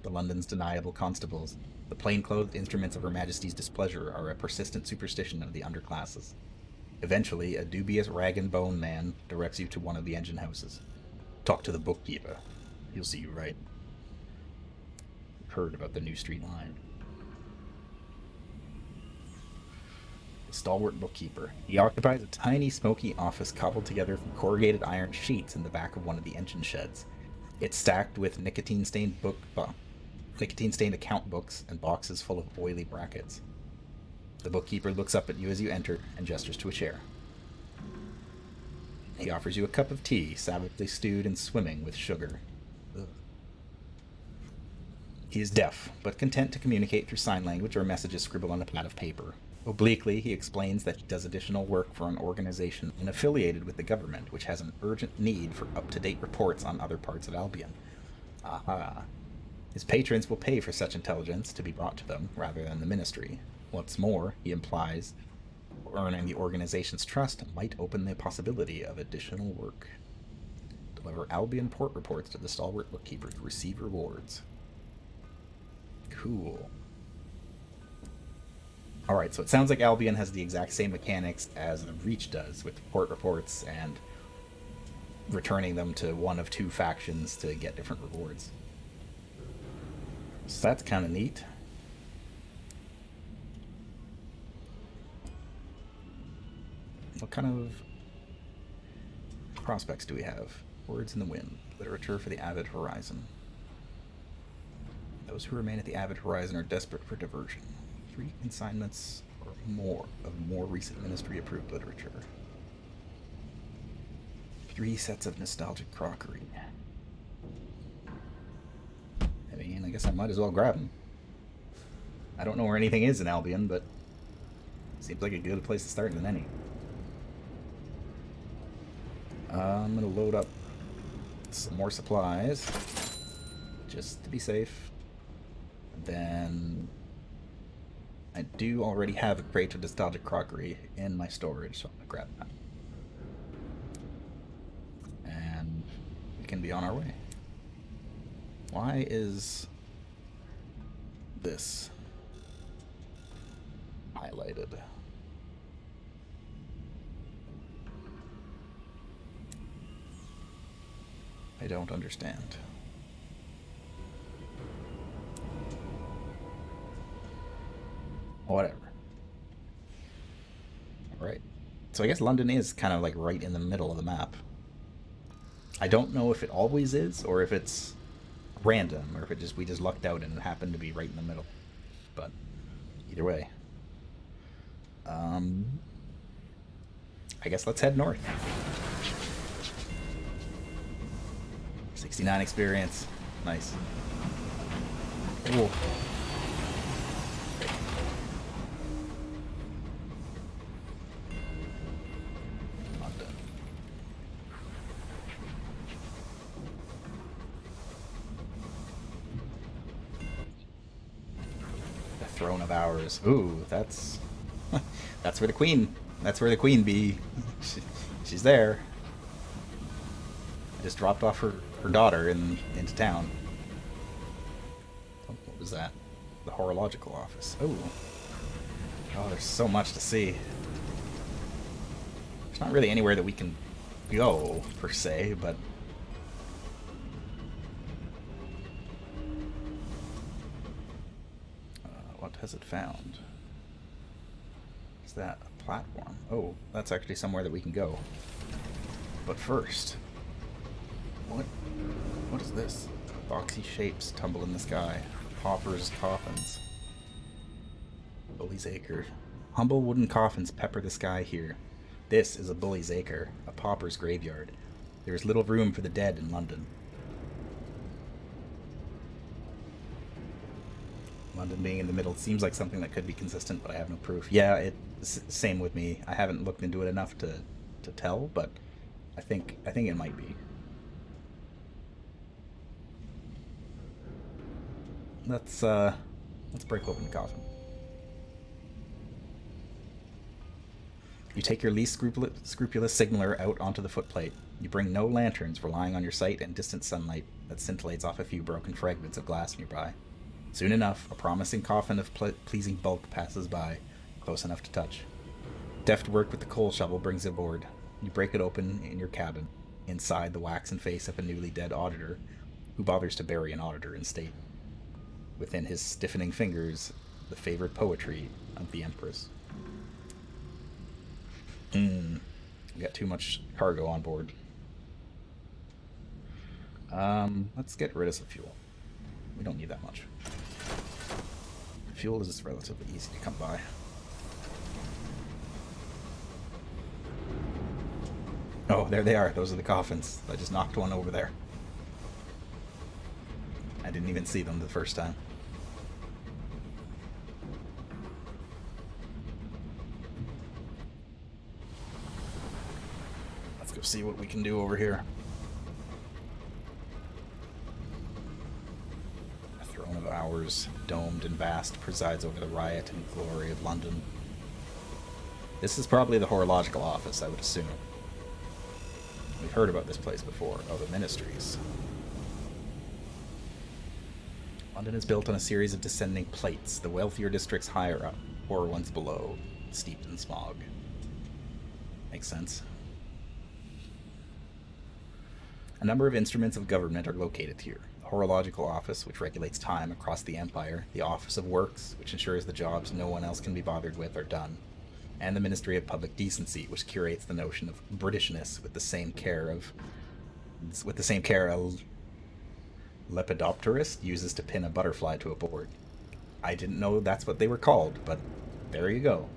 Speaker 1: The London's deniable constables, the plain-clothed instruments of Her Majesty's displeasure, are a persistent superstition of the underclasses. Eventually, a dubious rag-and-bone man directs you to one of the engine houses. Talk to the bookkeeper. He'll see you right. You've heard about the new street line. The stalwart bookkeeper. He occupies a tiny, smoky office cobbled together from corrugated iron sheets in the back of one of the engine sheds. It's stacked with nicotine-stained account books and boxes full of oily brackets. The bookkeeper looks up at you as you enter and gestures to a chair. He offers you a cup of tea, savagely stewed and swimming with sugar. Ugh. He is deaf, but content to communicate through sign language or messages scribbled on a pad of paper. Obliquely, he explains that he does additional work for an organization unaffiliated with the government, which has an urgent need for up-to-date reports on other parts of Albion. Aha. His patrons will pay for such intelligence to be brought to them, rather than the ministry. What's more, he implies, earning the organization's trust might open the possibility of additional work. Deliver Albion port reports to the stalwart bookkeeper to receive rewards. Cool. Alright, so it sounds like Albion has the exact same mechanics as the Reach does, with port reports and returning them to one of two factions to get different rewards. So that's kind of neat. What kind of prospects do we have? Words in the Wind. Literature for the Avid Horizon. Those who remain at the Avid Horizon are desperate for diversion. 3 consignments or more of more recent Ministry-approved literature. 3 sets of nostalgic crockery. I mean, I guess I might as well grab them. I don't know where anything is in Albion, but seems like a good place to start than any. I'm gonna load up some more supplies, just to be safe. Then I do already have a crate of nostalgic crockery in my storage, so I'm gonna grab that. And we can be on our way. Why is this highlighted? I don't understand. Whatever. Alright. So I guess London is kind of like right in the middle of the map. I don't know if it always is, or if it's random, or if we just lucked out and it happened to be right in the middle. But either way. I guess let's head north. 69 experience. Nice. Ooh. The Throne of Hours. Ooh, that's that's where the queen. That's where the queen be. She's there. I just dropped off her daughter into town. Oh, what was that? The horological office. Oh. Oh, there's so much to see. There's not really anywhere that we can go, per se, but... what has it found? Is that a platform? Oh, that's actually somewhere that we can go. But first... What is this? Boxy shapes tumble in the sky. Paupers' coffins. Bully's Acre. Humble wooden coffins pepper the sky here. This is a bully's acre, a pauper's graveyard. There is little room for the dead in London. London being in the middle seems like something that could be consistent, but I have no proof. Yeah, same with me. I haven't looked into it enough to tell, but I think it might be. Let's break open the coffin. You take your least scrupulous signaler out onto the footplate. You bring no lanterns, relying on your sight and distant sunlight that scintillates off a few broken fragments of glass nearby. Soon enough, a promising coffin of pleasing bulk passes by, close enough to touch. Deft work with the coal shovel brings it aboard. You break it open in your cabin, inside the waxen face of a newly dead auditor, who bothers to bury an auditor in state. Within his stiffening fingers, the favorite poetry of the Empress. We got too much cargo on board. Let's get rid of some fuel. We don't need that much. Fuel is relatively easy to come by. Oh, there they are. Those are the coffins. I just knocked one over there. I didn't even see them the first time. Let's go see what we can do over here. A throne of hours, domed and vast, presides over the riot and glory of London. This is probably the horological office, I would assume. We've heard about this place before. Oh, the ministries. London is built on a series of descending plates, the wealthier districts higher up, poorer ones below, steeped in smog. Makes sense. A number of instruments of government are located here. The Horological Office, which regulates time across the Empire, the Office of Works, which ensures the jobs no one else can be bothered with are done, and the Ministry of Public Decency, which curates the notion of Britishness with the same care a lepidopterist uses to pin a butterfly to a board. I didn't know that's what they were called, but there you go.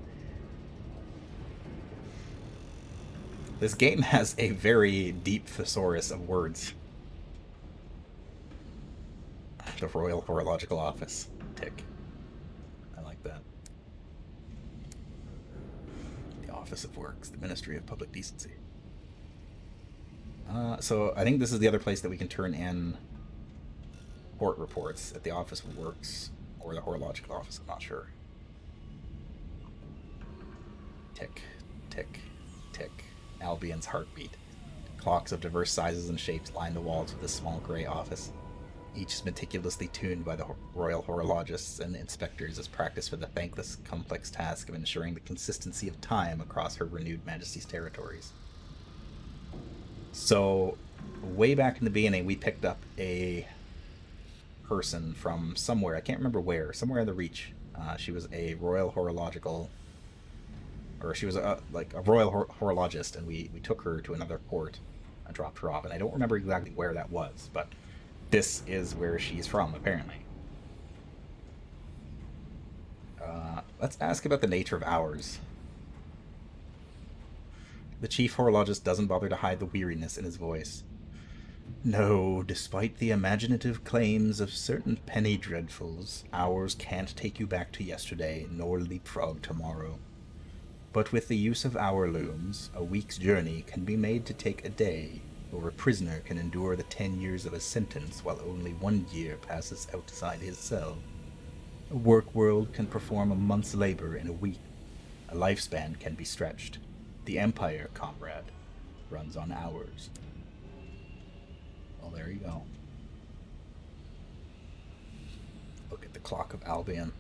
Speaker 1: This game has a very deep thesaurus of words. The Royal Horological Office. Tick. I like that. The Office of Works, the Ministry of Public Decency. So I think this is the other place that we can turn in port reports, at the Office of Works or the Horological Office. I'm not sure. Tick, tick, tick. Albion's heartbeat. Clocks of diverse sizes and shapes line the walls of this small grey office. Each is meticulously tuned by the royal horologists and inspectors as practice for the thankless, complex task of ensuring the consistency of time across Her Renewed Majesty's territories. So, way back in the beginning, we picked up a person from somewhere, I can't remember where, somewhere in the Reach. She was a royal horological, or she was a royal horologist, and we took her to another port and dropped her off. And I don't remember exactly where that was, but this is where she's from, apparently. Let's ask about the nature of hours. The chief horologist doesn't bother to hide the weariness in his voice. No, despite the imaginative claims of certain penny dreadfuls, hours can't take you back to yesterday, nor leapfrog tomorrow. But with the use of hour looms, a week's journey can be made to take a day, or a prisoner can endure the 10 years of a sentence while only 1 year passes outside his cell. A work world can perform a month's labor in a week. A lifespan can be stretched. The Empire, comrade, runs on hours. Well, there you go. Look at the clock of Albion.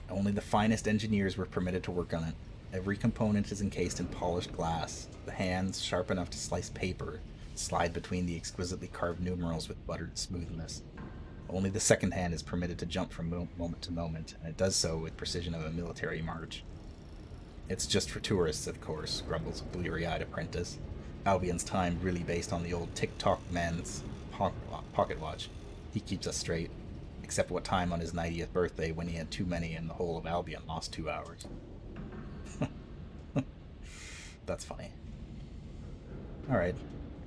Speaker 1: Only the finest engineers were permitted to work on it. Every component is encased in polished glass. The hands, sharp enough to slice paper, slide between the exquisitely carved numerals with buttered smoothness. Only the second hand is permitted to jump from moment to moment, and it does so with precision of a military march. It's just for tourists, of course, grumbles a bleary-eyed apprentice. Albion's time really based on the old tick-tock man's pocket watch. He keeps us straight, except what time on his 90th birthday when he had too many and the whole of Albion lost 2 hours. That's funny. Alright,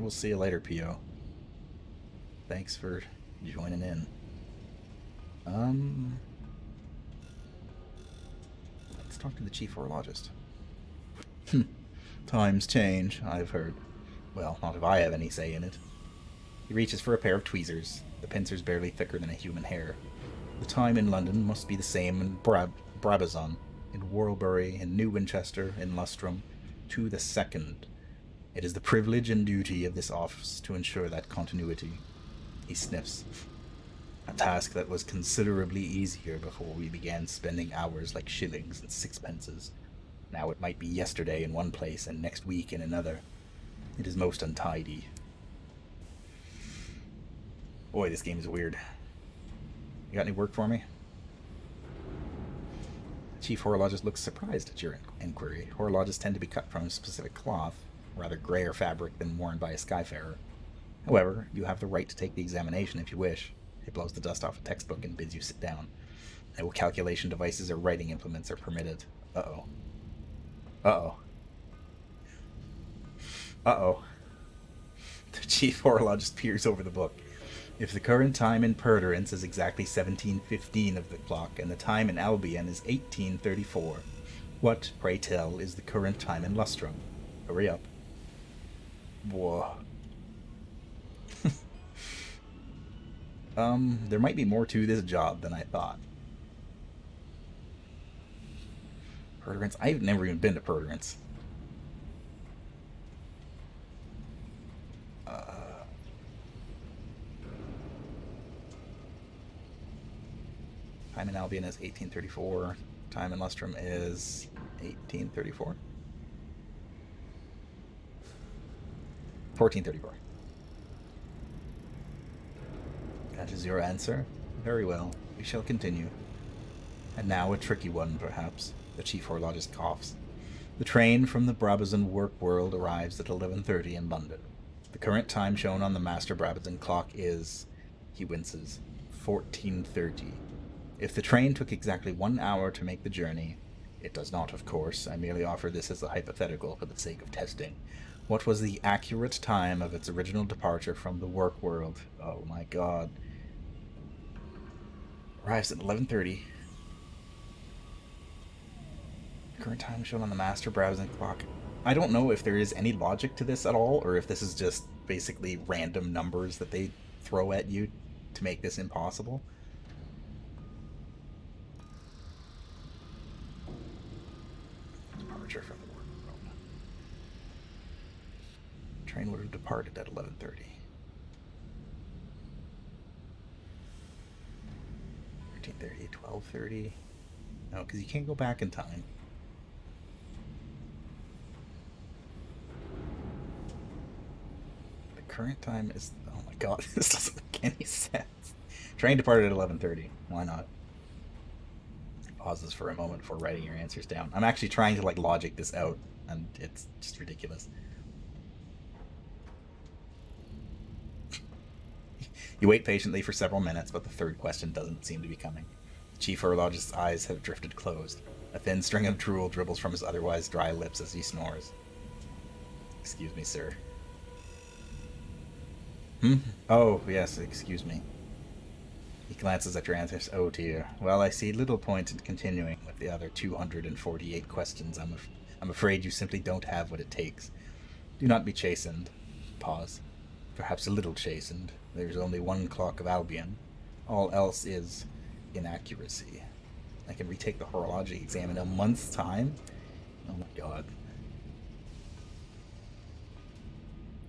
Speaker 1: we'll see you later, P.O. Thanks for joining in. Let's talk to the chief horologist. Times change, I've heard. Well, not if I have any say in it. He reaches for a pair of tweezers, the pincers barely thicker than a human hair. The time in London must be the same in Brabazon, in Warlbury, in New Winchester, in Lustrum, to the second. It is the privilege and duty of this office to ensure that continuity. He sniffs. A task that was considerably easier before we began spending hours like shillings and sixpences. Now it might be yesterday in one place and next week in another. It is most untidy. Boy, this game is weird. You got any work for me? The chief horologist looks surprised at your inquiry. Horologists tend to be cut from a specific cloth, rather grayer fabric than worn by a skyfarer. However, you have the right to take the examination if you wish. He blows the dust off a textbook and bids you sit down. No calculation devices or writing implements are permitted. Uh-oh. Uh-oh. Uh-oh. The chief horologist peers over the book. If the current time in Perdurance is exactly 17:15 of the clock, and the time in Albion is 18:34, what, pray tell, is the current time in Lustrum? Hurry up. Whoa. There might be more to this job than I thought. Perdurance? I've never even been to Perdurance. Time in Albion is 1834. Time in Lustrum is 1834. 1434. That is your answer? Very well. We shall continue. And now a tricky one, perhaps. The chief horologist coughs. The train from the Brabazon work world arrives at 11:30 in London. The current time shown on the master Brabazon clock is, he winces, 14:30. If the train took exactly 1 hour to make the journey, it does not, of course. I merely offer this as a hypothetical for the sake of testing. What was the accurate time of its original departure from the work world? Oh my god. Arrives at 11:30. Current time shown on the master browsing clock. I don't know if there is any logic to this at all, or if this is just basically random numbers that they throw at you to make this impossible. Departure from the work world. Train would have departed at 11:30. 13:30, 12:30. No, because you can't go back in time. The current time is... Oh my god, this doesn't make any sense. Train departed at 11:30. Why not? Pauses for a moment before writing your answers down. I'm actually trying to logic this out, and it's just ridiculous. You wait patiently for several minutes, but the third question doesn't seem to be coming. The chief horologist's eyes have drifted closed. A thin string of drool dribbles from his otherwise dry lips as he snores. Excuse me, sir. Oh, yes, excuse me. He glances at your answers. Oh dear. Well, I see little point in continuing with the other 248 questions. I'm afraid you simply don't have what it takes. Do not be chastened. Pause. Perhaps a little chastened. There's only one clock of Albion. All else is inaccuracy. I can retake the horologic exam in a month's time? Oh my god.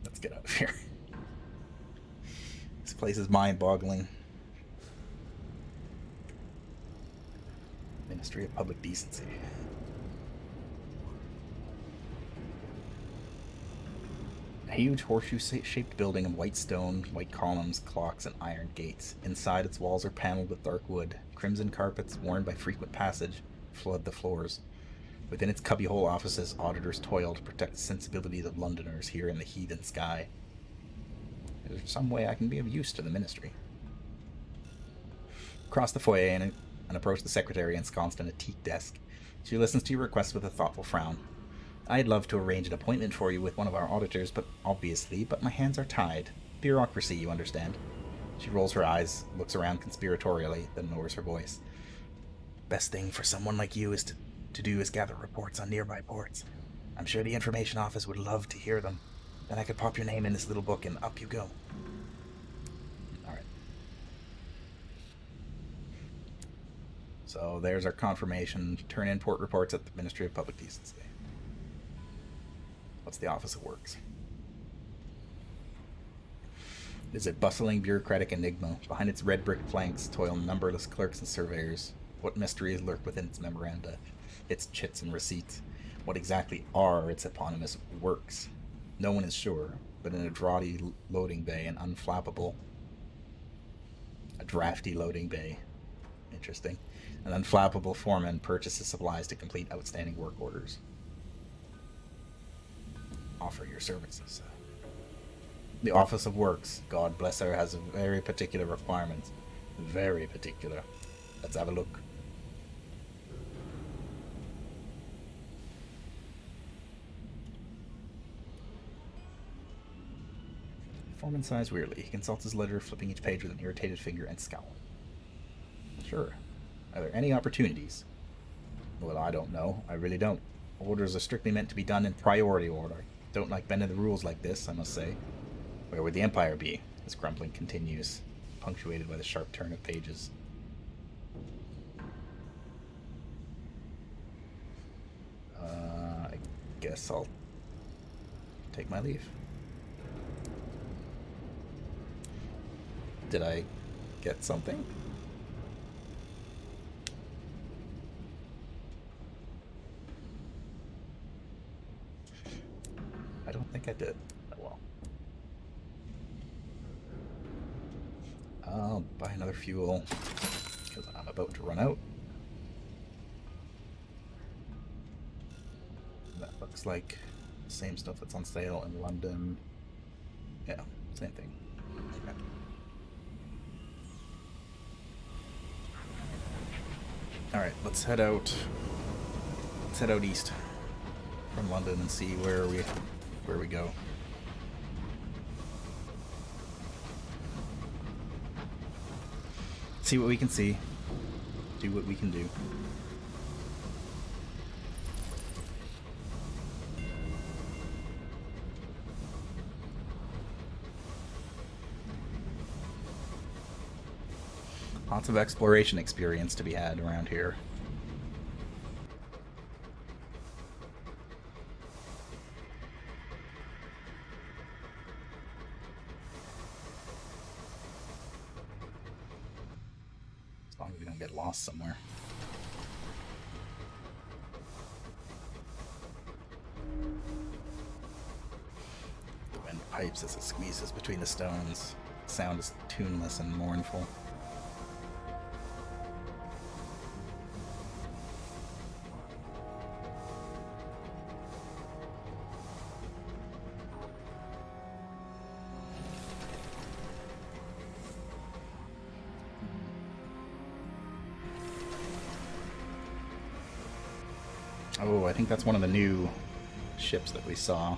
Speaker 1: Let's get out of here. This place is mind-boggling. Ministry of Public Decency. A huge horseshoe-shaped building of white stone, white columns, clocks, and iron gates. Inside, its walls are paneled with dark wood. Crimson carpets, worn by frequent passage, flood the floors. Within its cubbyhole offices, auditors toil to protect the sensibilities of Londoners here in the heathen sky. Is there some way I can be of use to the ministry? Cross the foyer and approach the secretary ensconced in a teak desk. She listens to your request with a thoughtful frown. I'd love to arrange an appointment for you with one of our auditors, but my hands are tied. Bureaucracy, you understand. She rolls her eyes, looks around conspiratorially, then lowers her voice. Best thing for someone like you is to do is gather reports on nearby ports. I'm sure the information office would love to hear them. Then I could pop your name in this little book and up you go. Alright. So there's our confirmation. Turn in port reports at the Ministry of Public Decency. What's the Office of Works? It is a bustling bureaucratic enigma. Behind its red brick flanks toil numberless clerks and surveyors. What mysteries lurk within its memoranda, its chits and receipts? What exactly are its eponymous works? No one is sure, but in a draughty loading bay, a drafty loading bay. Interesting. An unflappable foreman purchases supplies to complete outstanding work orders. Offer your services. The Office of Works, God bless her, has very particular requirements. Very particular. Let's have a look. The foreman sighs weirdly. He consults his ledger, flipping each page with an irritated finger and scowl. Sure. Are there any opportunities? Well, I don't know. I really don't. Orders are strictly meant to be done in priority order. Don't like bending the rules like this, I must say. Where would the Empire be? His grumbling continues, punctuated by the sharp turn of pages. I guess I'll take my leave. Did I get something? I don't think I did. Oh well. I'll buy another fuel, because I'm about to run out. That looks like the same stuff that's on sale in London. Yeah, same thing. Okay. Alright, let's head out. Let's head out east from London and see where we go. See what we can see. Do what we can do. Lots of exploration experience to be had around here. As long as we don't get lost somewhere. The wind pipes as it squeezes between the stones. The sound is tuneless and mournful. Oh, I think that's one of the new ships that we saw.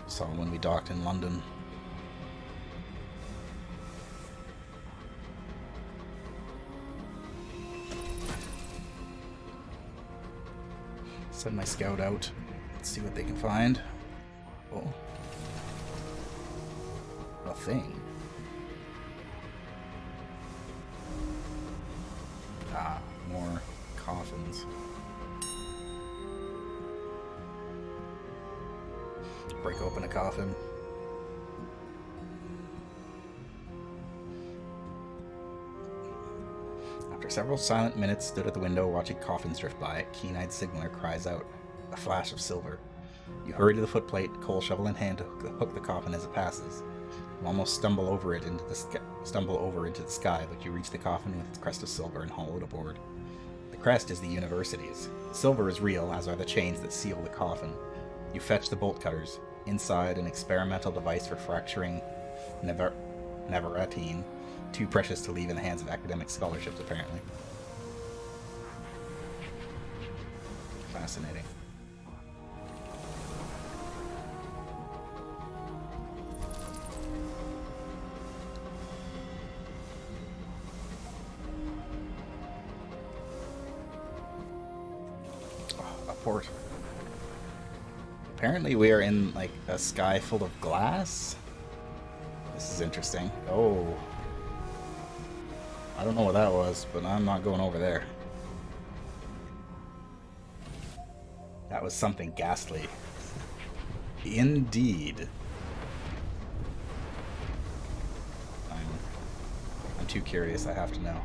Speaker 1: Saw when we docked in London. Send my scout out. Let's see what they can find. Oh. A thing. Ah, more coffins. Break open a coffin. After several silent minutes stood at the window watching coffins drift by, a keen-eyed signaler cries out, a flash of silver. You hurry to the footplate, coal shovel in hand to hook the coffin as it passes. You almost stumble over into the sky, but you reach the coffin with its crest of silver and haul it aboard. The crest is the university's. Silver is real, as are the chains that seal the coffin. You fetch the bolt cutters. Inside, an experimental device for fracturing neveratine, too precious to leave in the hands of academic scholarships, apparently. Fascinating. Oh, a port. Apparently we are in, like, a sky full of glass? This is interesting. Oh. I don't know what that was, but I'm not going over there. That was something ghastly. Indeed. I'm too curious, I have to know.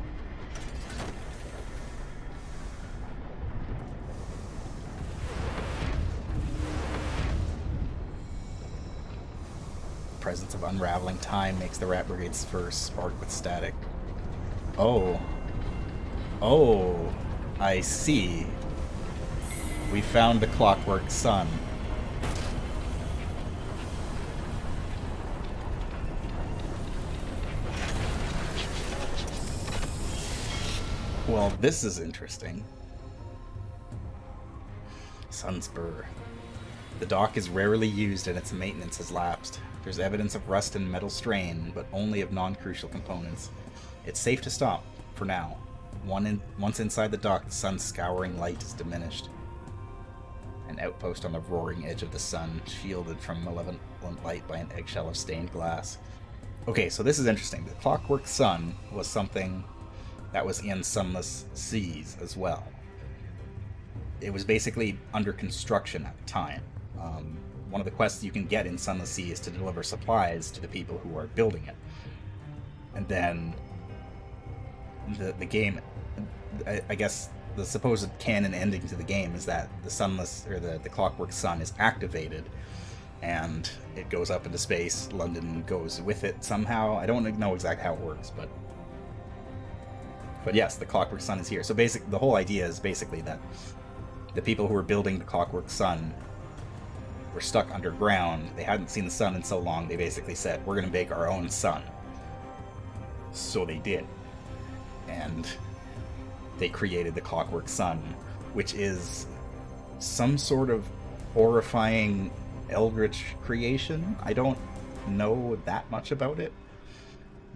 Speaker 1: Presence of unraveling time makes the Rat Brigade's fur spark with static. Oh. Oh. I see. We found the clockwork sun. Well, this is interesting. Sunspur. The dock is rarely used and its maintenance has lapsed. There's evidence of rust and metal strain, but only of non-crucial components. It's safe to stop, for now. Once inside the dock, the sun's scouring light is diminished. An outpost on the roaring edge of the sun, shielded from malevolent light by an eggshell of stained glass. Okay, so this is interesting. The clockwork sun was something that was in Sunless Skies as well. It was basically under construction at the time. One of the quests you can get in Sunless Skies is to deliver supplies to the people who are building it. And then the game, I guess the supposed canon ending to the game is that the Sunless, or the Clockwork Sun is activated and it goes up into space. London goes with it somehow. I don't know exactly how it works, but yes, the Clockwork Sun is here. So the whole idea is basically that the people who were building the Clockwork Sun were stuck underground. They hadn't seen the sun in so long. They basically said, we're going to make our own sun. So they did. And they created the Clockwork Sun, which is some sort of horrifying eldritch creation. I don't know that much about it,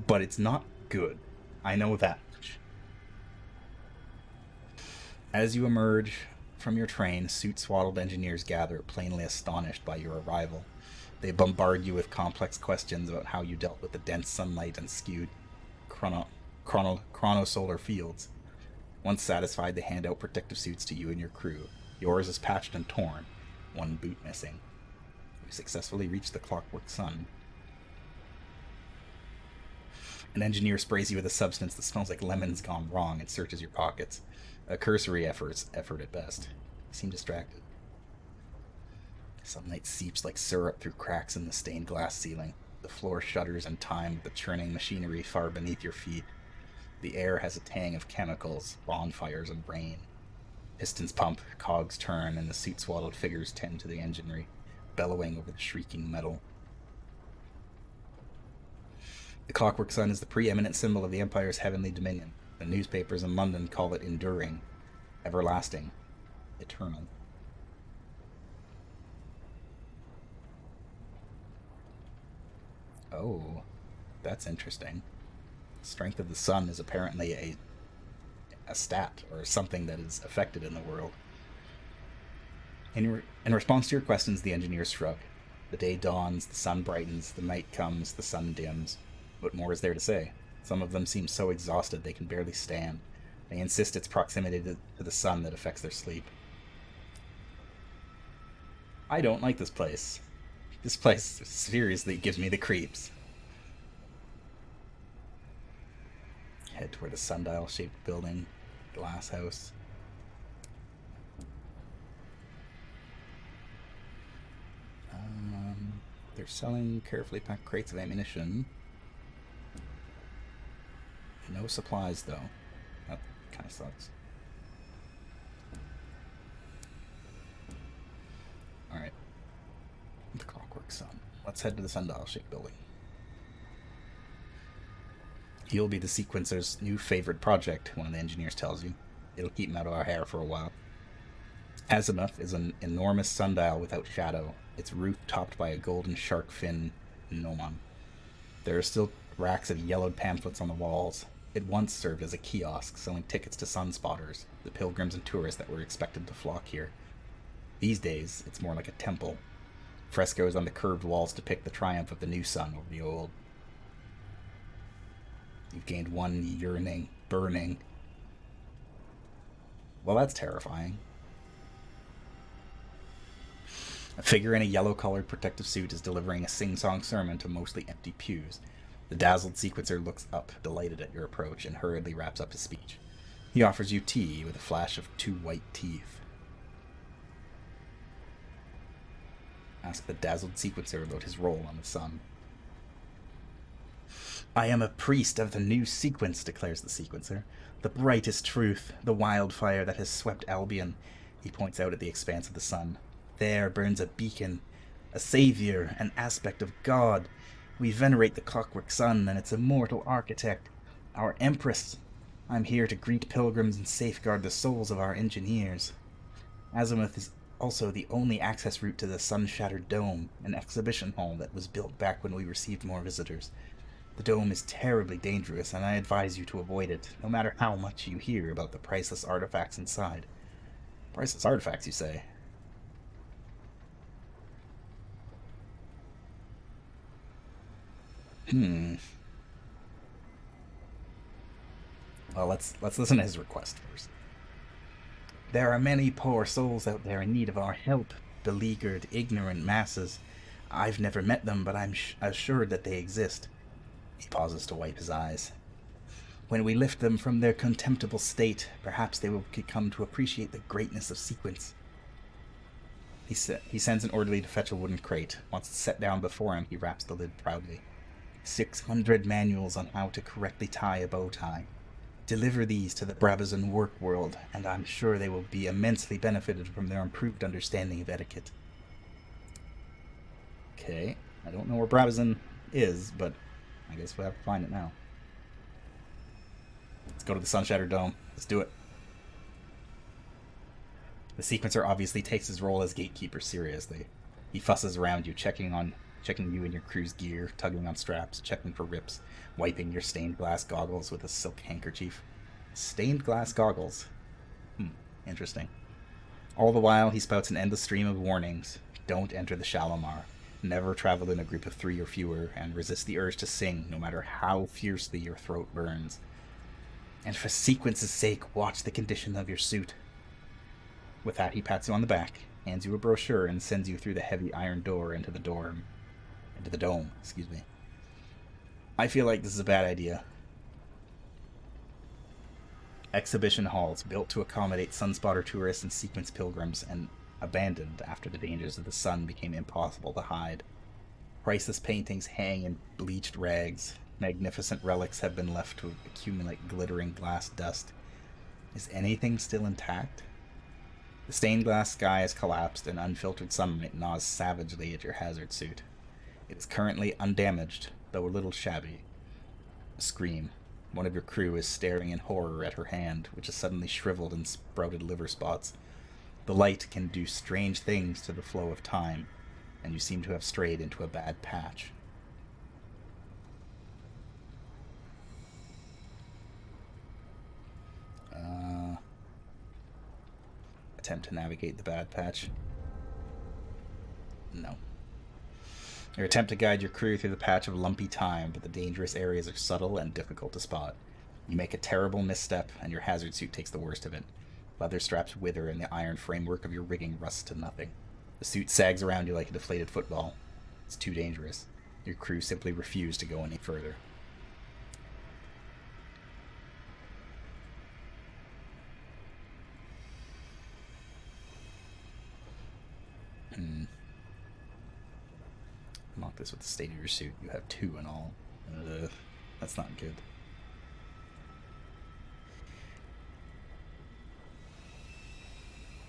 Speaker 1: but it's not good. I know that much. As you emerge from your train, suit-swaddled engineers gather, plainly astonished by your arrival. They bombard you with complex questions about how you dealt with the dense sunlight and skewed chronosolar fields. Once satisfied, they hand out protective suits to you and your crew. Yours is patched and torn, one boot missing. You successfully reach the Clockwork Sun. An engineer sprays you with a substance that smells like lemons gone wrong and searches your pockets. A cursory effort at best. You seem distracted. Sunlight seeps like syrup through cracks in the stained glass ceiling. The floor shudders in time with the churning machinery far beneath your feet. The air has a tang of chemicals, bonfires, and rain. Pistons pump, cogs turn, and the suit-swaddled figures tend to the enginery, bellowing over the shrieking metal. The Clockwork Sun is the preeminent symbol of the Empire's heavenly dominion. The newspapers in London call it enduring, everlasting, eternal. Oh, that's interesting. Strength of the sun is apparently a stat, or something that is affected in the world. In response to your questions, the engineers shrug. The day dawns, the sun brightens, the night comes, the sun dims. What more is there to say? Some of them seem so exhausted they can barely stand. They insist it's proximity to the sun that affects their sleep. I don't like this place. This place seriously gives me the creeps. Head toward a sundial-shaped building. Glass house. They're selling carefully packed crates of ammunition. No supplies, though. That kind of sucks. Alright. The Clockwork Sun. Let's head to the sundial-shaped building. You'll be the sequencer's new favorite project, one of the engineers tells you. It'll keep him out of our hair for a while. Azimuth is an enormous sundial without shadow, its roof topped by a golden shark fin gnomon. There are still racks of yellowed pamphlets on the walls. It once served as a kiosk, selling tickets to sunspotters, the pilgrims and tourists that were expected to flock here. These days, it's more like a temple. Frescoes on the curved walls depict the triumph of the new sun over the old. You've gained one yearning, burning. Well, that's terrifying. A figure in a yellow-colored protective suit is delivering a sing-song sermon to mostly empty pews. The dazzled sequencer looks up, delighted at your approach, and hurriedly wraps up his speech. He offers you tea with a flash of 2 white teeth. Ask the dazzled sequencer about his role on the sun. I am a priest of the new sequence, declares the sequencer. The brightest truth, the wildfire that has swept Albion. He points out at the expanse of the sun. There burns a beacon, a savior, an aspect of God. We venerate the Clockwork Sun and its immortal architect, our empress. I'm here to greet pilgrims and safeguard the souls of our engineers. Azimuth is also the only access route to the sun-shattered dome, an exhibition hall that was built back when we received more visitors. The dome is terribly dangerous, and I advise you to avoid it, no matter how much you hear about the priceless artifacts inside. Priceless artifacts, you say? Well, let's listen to his request first. There are many poor souls out there in need of our help, beleaguered, ignorant masses. I've never met them, but I'm assured that they exist. He pauses to wipe his eyes. When we lift them from their contemptible state, perhaps they will come to appreciate the greatness of sequence. He sends an orderly to fetch a wooden crate. Once it's set down before him, he wraps the lid proudly. 600 manuals on how to correctly tie a bow tie. Deliver these to the Brabazon work world, and I'm sure they will be immensely benefited from their improved understanding of etiquette. Okay, I don't know where Brabazon is, but I guess we'll have to find it now. Let's go to the Sunshatter Dome. Let's do it. The sequencer obviously takes his role as gatekeeper seriously. He fusses around you, checking you in your crew's gear, tugging on straps, checking for rips, wiping your stained glass goggles with a silk handkerchief. Stained glass goggles? Interesting. All the while, he spouts an endless stream of warnings. Don't enter the Shalimar. Never travel in a group of 3 or fewer, and resist the urge to sing, no matter how fiercely your throat burns. And for sequence's sake, watch the condition of your suit. With that, he pats you on the back, hands you a brochure, and sends you through the heavy iron door into the dome. I feel like this is a bad idea. Exhibition halls built to accommodate sunspotter tourists and sequence pilgrims, and abandoned after the dangers of the sun became impossible to hide. Priceless paintings hang in bleached rags. Magnificent relics have been left to accumulate glittering glass dust. Is anything still intact? The stained glass sky has collapsed, and unfiltered sunlight gnaws savagely at your hazard suit. It is currently undamaged, though a little shabby. A scream. One of your crew is staring in horror at her hand, which is suddenly shriveled and sprouted liver spots. The light can do strange things to the flow of time, and you seem to have strayed into a bad patch. Attempt to navigate the bad patch. No. Your attempt to guide your crew through the patch of lumpy time, but the dangerous areas are subtle and difficult to spot. You make a terrible misstep, and your hazard suit takes the worst of it. Leather straps wither, and the iron framework of your rigging rusts to nothing. The suit sags around you like a deflated football. It's too dangerous. Your crew simply refuse to go any further. Mark this with the state of your suit. You have 2 in all. That's not good.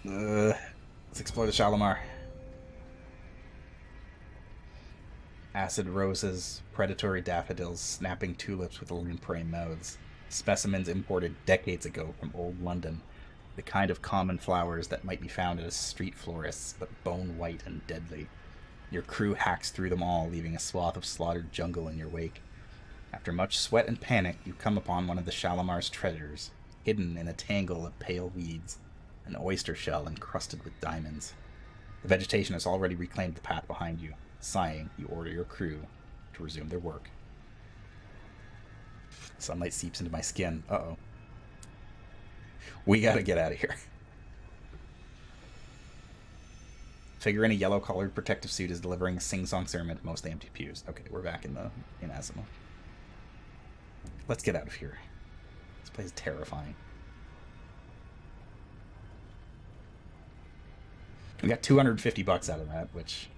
Speaker 1: Let's explore the Shalimar. Acid roses, predatory daffodils, snapping tulips with lamprey mouths. Specimens imported decades ago from old London. The kind of common flowers that might be found at a street florist's, but bone white and deadly. Your crew hacks through them all, leaving a swath of slaughtered jungle in your wake. After much sweat and panic, you come upon one of the Shalimar's treasures, hidden in a tangle of pale weeds, an oyster shell encrusted with diamonds. The vegetation has already reclaimed the path behind you. Sighing, you order your crew to resume their work. Sunlight seeps into my skin. Uh-oh. We gotta get out of here. Figure in a yellow-collared protective suit is delivering a sing-song sermon to mostly empty pews. Okay, we're back in Azimuth. Let's get out of here. This place is terrifying. We got $250 out of that, which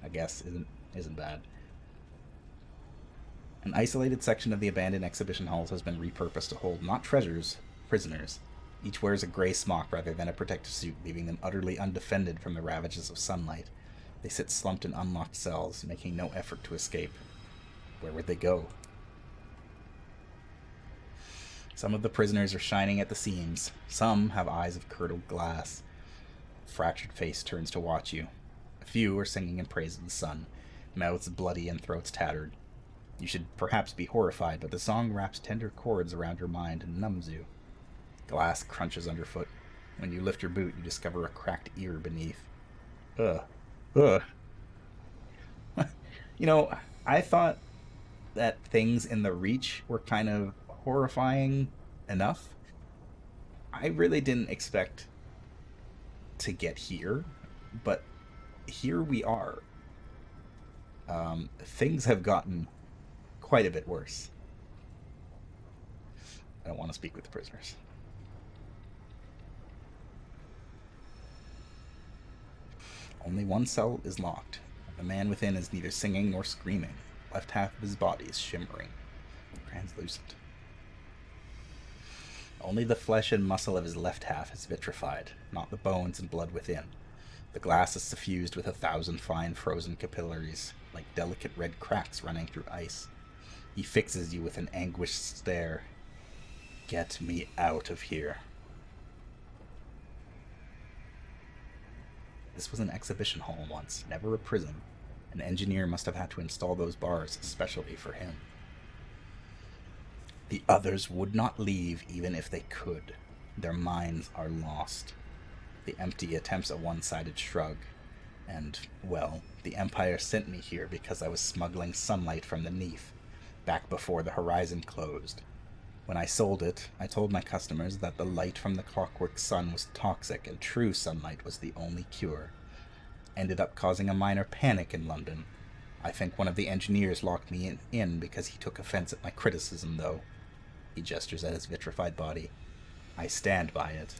Speaker 1: I guess isn't bad. An isolated section of the abandoned exhibition halls has been repurposed to hold not treasures, prisoners. Each wears a gray smock rather than a protective suit, leaving them utterly undefended from the ravages of sunlight. They sit slumped in unlocked cells, making no effort to escape. Where would they go? Some of the prisoners are shining at the seams. Some have eyes of curdled glass. A fractured face turns to watch you. A few are singing in praise of the sun, mouths bloody and throats tattered. You should perhaps be horrified, but the song wraps tender chords around your mind and numbs you. Glass crunches underfoot. When you lift your boot, you discover a cracked ear beneath. Ugh. You know, I thought that things in the Reach were kind of horrifying enough. I really didn't expect to get here, but here we are. Things have gotten quite a bit worse. I don't want to speak with the prisoners. Only one cell is locked. The man within is neither singing nor screaming. The left half of his body is shimmering, translucent. Only the flesh and muscle of his left half is vitrified, not the bones and blood within. The glass is suffused with 1,000 fine frozen capillaries, like delicate red cracks running through ice. He fixes you with an anguished stare. Get me out of here. This was an exhibition hall once, never a prison. An engineer must have had to install those bars especially for him. The others would not leave even if they could. Their minds are lost. The empty attempts a one-sided shrug. And, well, the Empire sent me here because I was smuggling sunlight from the Neath, back before the horizon closed. When I sold it, I told my customers that the light from the clockwork sun was toxic and true sunlight was the only cure. Ended up causing a minor panic in London. I think one of the engineers locked me in because he took offense at my criticism, though. He gestures at his vitrified body. I stand by it.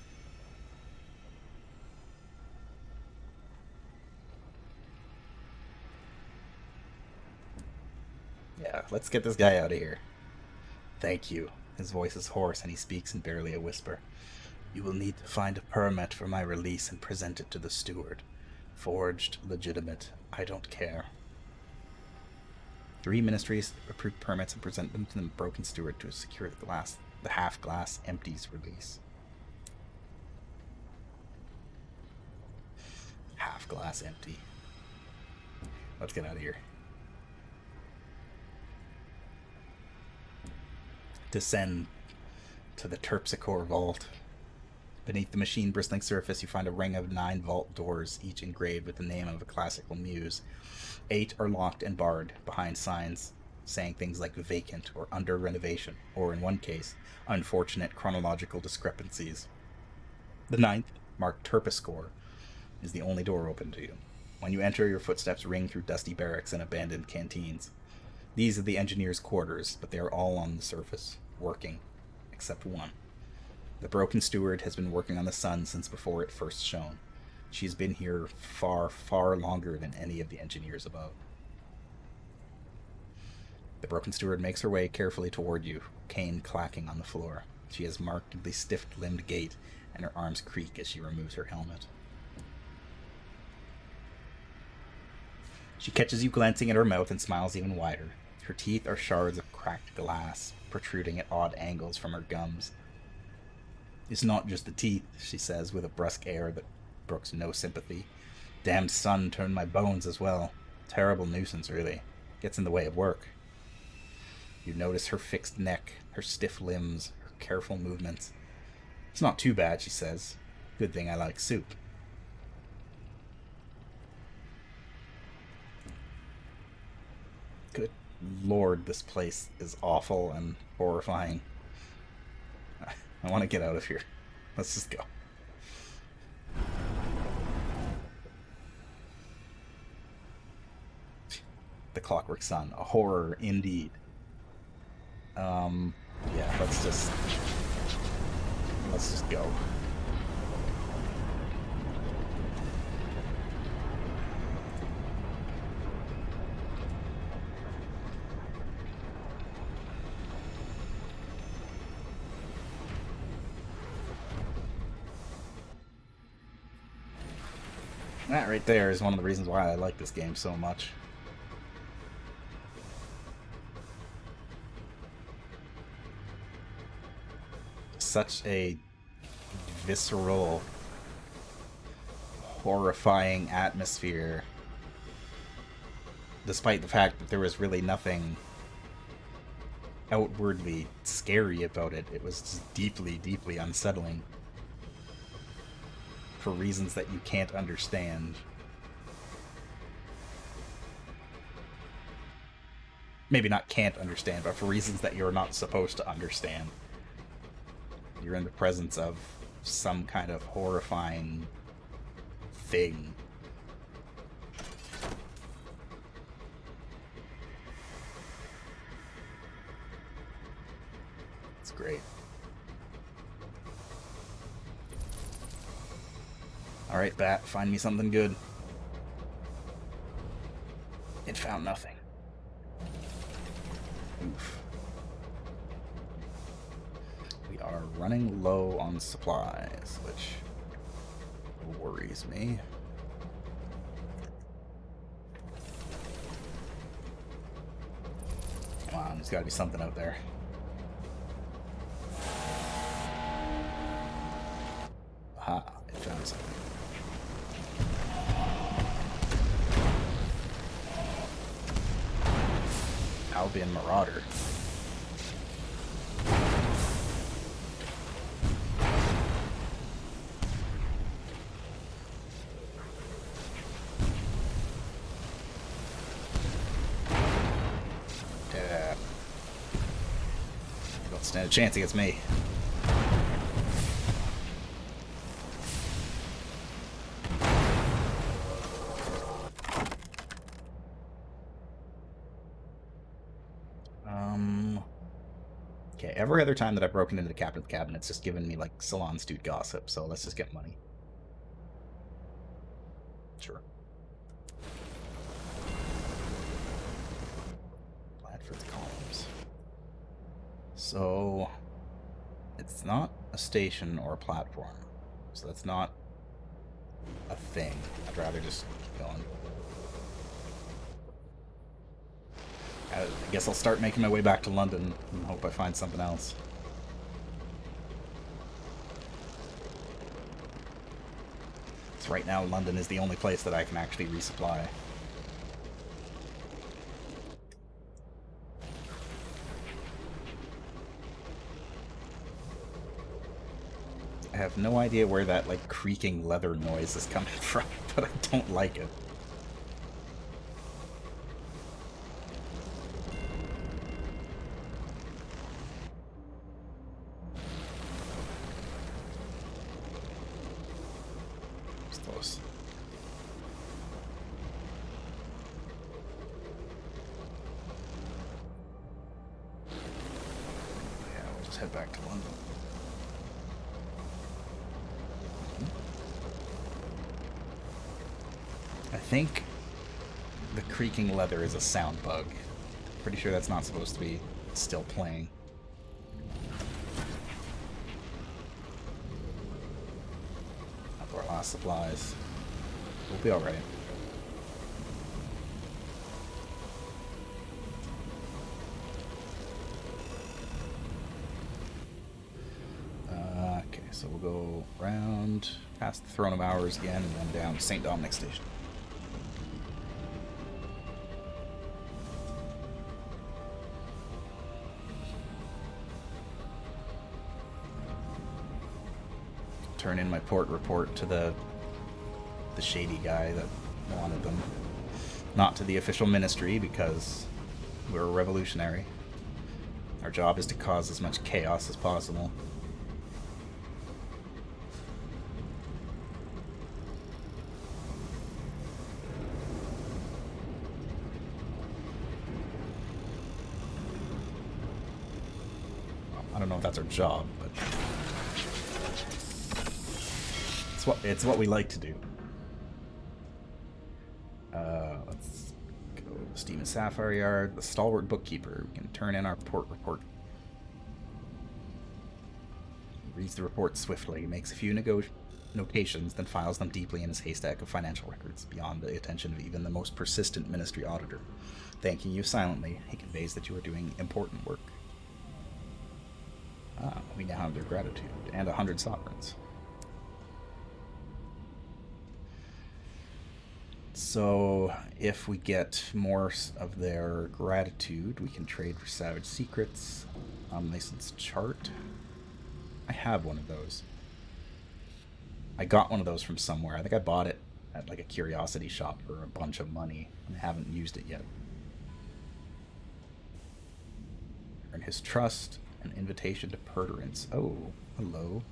Speaker 1: Yeah, let's get this guy out of here. Thank you. His voice is hoarse and he speaks in barely a whisper. You will need to find a permit for my release and present it to the steward. Forged, legitimate, I don't care. 3 ministries approve permits and present them to the broken steward to secure the half-glass empties release. Half-glass empty. Let's get out of here. Descend to the Terpsichore vault. Beneath the machine-bristling surface, you find a ring of 9 vault doors, each engraved with the name of a classical muse. 8 are locked and barred behind signs saying things like vacant or under renovation, or in one case, unfortunate chronological discrepancies. The 9th, marked Terpsichore, is the only door open to you. When you enter, your footsteps ring through dusty barracks and abandoned canteens. These are the engineers' quarters, but they are all on the surface, working, except one. The broken steward has been working on the sun since before it first shone. She's been here far, far longer than any of the engineers above. The broken steward makes her way carefully toward you, cane clacking on the floor. She has markedly stiff-limbed gait, and her arms creak as she removes her helmet. She catches you glancing at her mouth and smiles even wider. Her teeth are shards of cracked glass, protruding at odd angles from her gums. It's not just the teeth, she says with a brusque air that brooks no sympathy. Damn sun turned my bones as well. Terrible nuisance, really. Gets in the way of work. You notice her fixed neck, her stiff limbs, her careful movements. It's not too bad, she says. Good thing I like soup. Good Lord, this place is awful and horrifying. I want to get out of here. Let's just go. The Clockwork Sun, a horror indeed. Yeah, let's just go. That right there is one of the reasons why I like this game so much. Such a visceral, horrifying atmosphere, despite the fact that there was really nothing outwardly scary about it. It was just deeply, deeply unsettling. For reasons that you can't understand. Maybe not can't understand, but for reasons that you're not supposed to understand. You're in the presence of some kind of horrifying thing. It's great. Alright, Bat, find me something good. It found nothing. Oof. We are running low on supplies, which worries me. Come on, there's got to be something out there. Aha, it found something. Albion Marauder. Don't stand a chance against me. Okay, every other time that I've broken into the captain's cabin, it's just given me, like, salon stewed gossip, so let's just get money. Sure. Bradford's columns. So, it's not a station or a platform, so that's not a thing. I'd rather just keep going. I guess I'll start making my way back to London and hope I find something else. So right now, London is the only place that I can actually resupply. I have no idea where that, like, creaking leather noise is coming from, but I don't like it. Close. Yeah, we'll just head back to London. I think the creaking leather is a sound bug. Pretty sure that's not supposed to be still playing. Our last supplies. We'll be alright. Okay, so we'll go around past the Throne of Hours again and then down to St. Dominic Station. Turn in my port report to the shady guy that wanted them. Not to the official ministry, because we're a revolutionary. Our job is to cause as much chaos as possible. Well, I don't know if that's our job, but it's what we like to do. Let's go to the Steam and Sapphire Yard, the Stalwart Bookkeeper. We can turn in our port report. He reads the report swiftly, makes a few notations, then files them deeply in his haystack of financial records, beyond the attention of even the most persistent ministry auditor. Thanking you silently, he conveys that you are doing important work. Ah, we now have their gratitude, and 100 sovereigns. So, if we get more of their gratitude, we can trade for Savage Secrets, Unlicensed Chart. I have one of those. I got one of those from somewhere. I think I bought it at, like, a curiosity shop for a bunch of money, and I haven't used it yet. Earn his trust, an invitation to perderance. Oh, hello.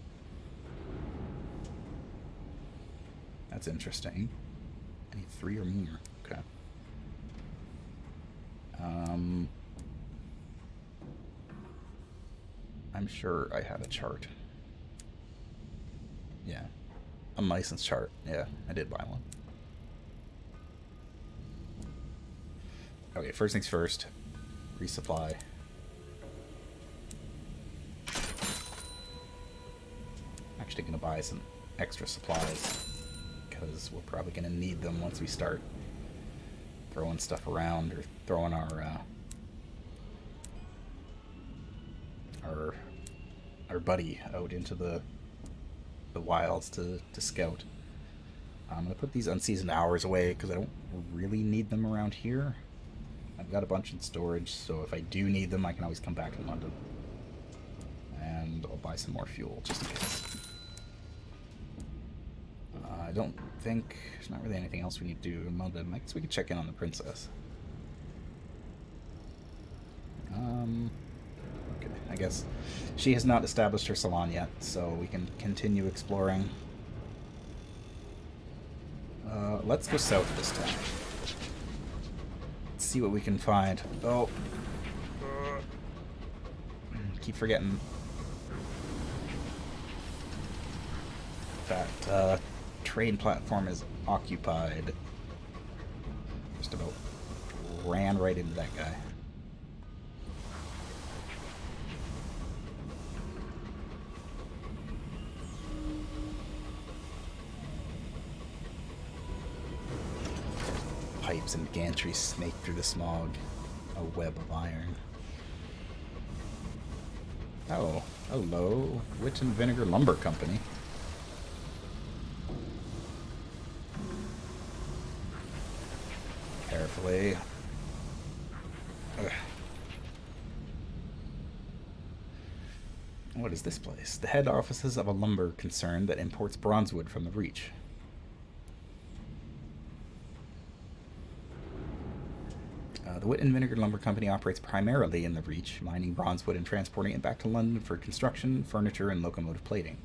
Speaker 1: That's interesting. I need 3 or more. Okay. I'm sure I had a chart. Yeah. A license chart. Yeah, I did buy one. Okay, first things first. Resupply. Actually gonna buy some extra supplies because we're probably gonna need them once we start throwing stuff around or throwing our buddy out into the wilds to scout. I'm gonna put these unseasoned hours away because I don't really need them around here. I've got a bunch in storage, so if I do need them, I can always come back to London. And I'll buy some more fuel just in case. I don't think there's not really anything else we need to do in London. I guess we could check in on the princess. Okay, I guess she has not established her salon yet, so we can continue exploring. Let's go south this time. Let's see what we can find. Oh. Keep forgetting. That train platform is occupied. Just about ran right into that guy. Pipes and gantries snake through the smog. A web of iron. Oh, hello. Wit and Vinegar Lumber Company. Carefully. Ugh. What is this place? The head offices of a lumber concern that imports bronzewood from the Reach. The Wit and Vinegar Lumber Company operates primarily in the Reach, mining bronzewood and transporting it back to London for construction, furniture, and locomotive plating.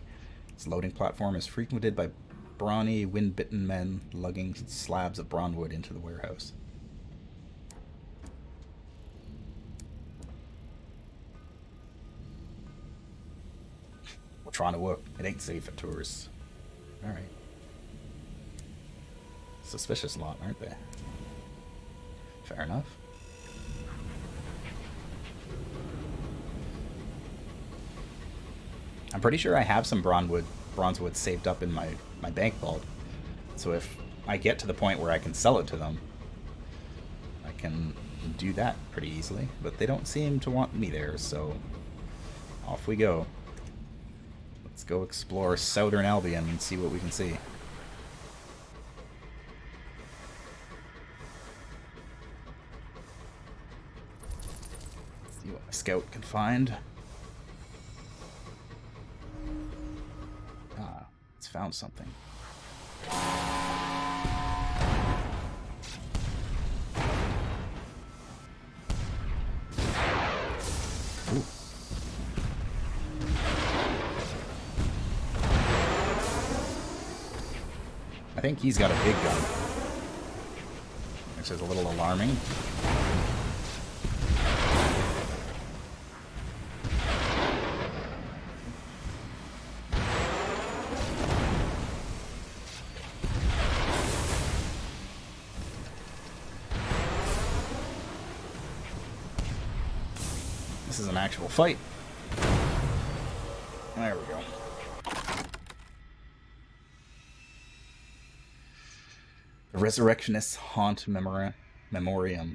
Speaker 1: Its loading platform is frequented by brawny, wind-bitten men lugging slabs of bronzewood into the warehouse. We're trying to work. It ain't safe for tourists. Alright. Suspicious lot, aren't they? Fair enough. I'm pretty sure I have some bronzewood saved up in my bank vault. So if I get to the point where I can sell it to them, I can do that pretty easily. But they don't seem to want me there, so off we go. Let's go explore Southern Albion and see what we can see. See what my scout can find. Ah, it's found something. Ooh. I think he's got a big gun, which is a little alarming. This is an actual fight. There we go. The resurrectionists haunt memoriam,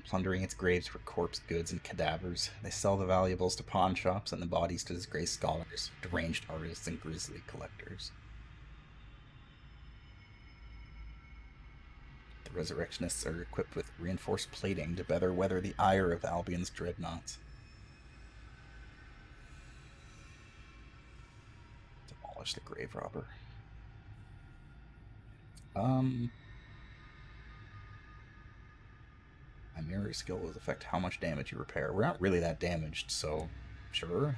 Speaker 1: plundering its graves for corpse goods and cadavers. They sell the valuables to pawn shops and the bodies to disgraced scholars, deranged artists, and grisly collectors. The resurrectionists are equipped with reinforced plating to better weather the ire of Albion's dreadnoughts. Demolish the grave robber. My mirror skill will affect how much damage you repair. We're not really that damaged, so sure.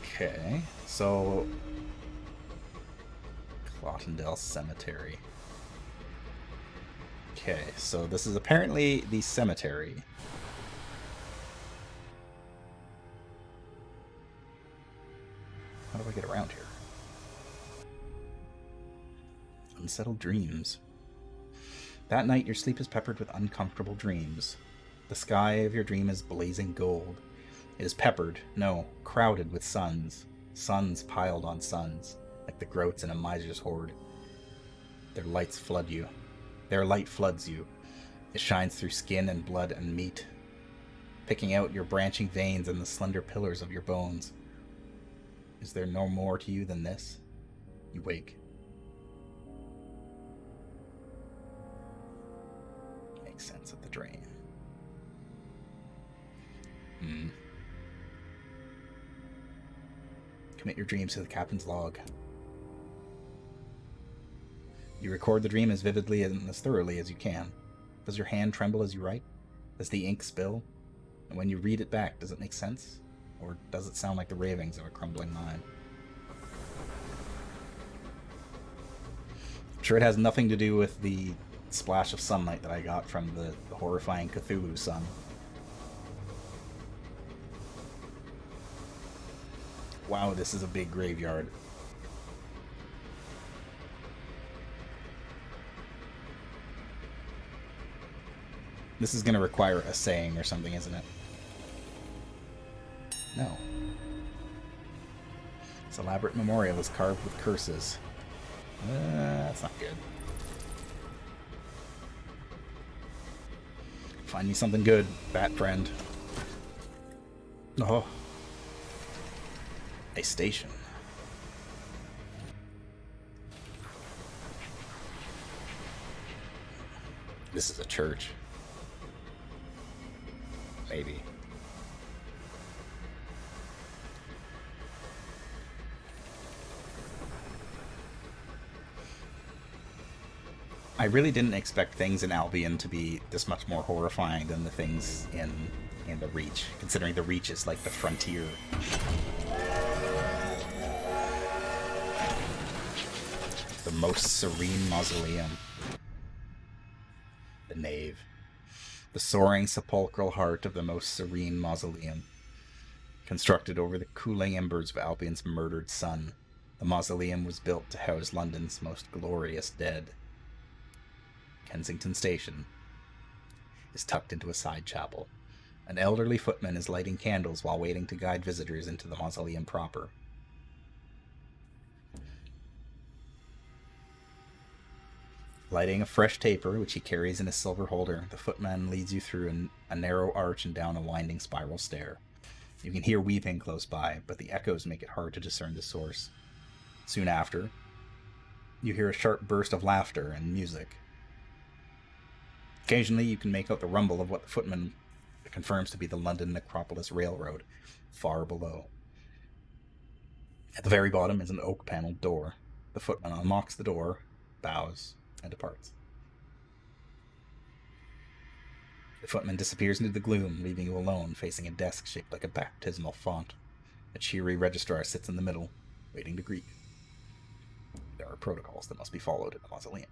Speaker 1: Okay, so Clottendale Cemetery. Okay, so this is apparently the cemetery. How do I get around here? Unsettled dreams. That night, your sleep is peppered with uncomfortable dreams. The sky of your dream is blazing gold. It is peppered, no, crowded with suns. Suns piled on suns, like the groats in a miser's hoard. Their lights flood you. Their light floods you. It shines through skin and blood and meat, picking out your branching veins and the slender pillars of your bones. Is there no more to you than this? You wake. Make sense of the dream. Commit your dreams to the captain's log. You record the dream as vividly and as thoroughly as you can. Does your hand tremble as you write? Does the ink spill? And when you read it back, does it make sense? Or does it sound like the ravings of a crumbling mind? I'm sure it has nothing to do with the splash of sunlight that I got from the horrifying Cthulhu sun. Wow, this is a big graveyard. This is going to require a saying or something, isn't it? No. This elaborate memorial is carved with curses. That's not good. Find me something good, bat friend. Oh. A station. This is a church. Maybe. I really didn't expect things in Albion to be this much more horrifying than the things in the Reach, considering the Reach is like the frontier. The most serene mausoleum. The nave. The soaring sepulchral heart of the most serene mausoleum. Constructed over the cooling embers of Albion's murdered sun, the mausoleum was built to house London's most glorious dead. Kensington Station is tucked into a side chapel. An elderly footman is lighting candles while waiting to guide visitors into the mausoleum proper. Lighting a fresh taper, which he carries in his silver holder, the footman leads you through a narrow arch and down a winding spiral stair. You can hear weeping close by, but the echoes make it hard to discern the source. Soon after, you hear a sharp burst of laughter and music. Occasionally, you can make out the rumble of what the footman confirms to be the London Necropolis Railroad, far below. At the very bottom is an oak-paneled door. The footman unlocks the door, bows, and departs. The footman disappears into the gloom, leaving you alone, facing a desk shaped like a baptismal font. A cheery registrar sits in the middle, waiting to greet you. There are protocols that must be followed at the mausoleum.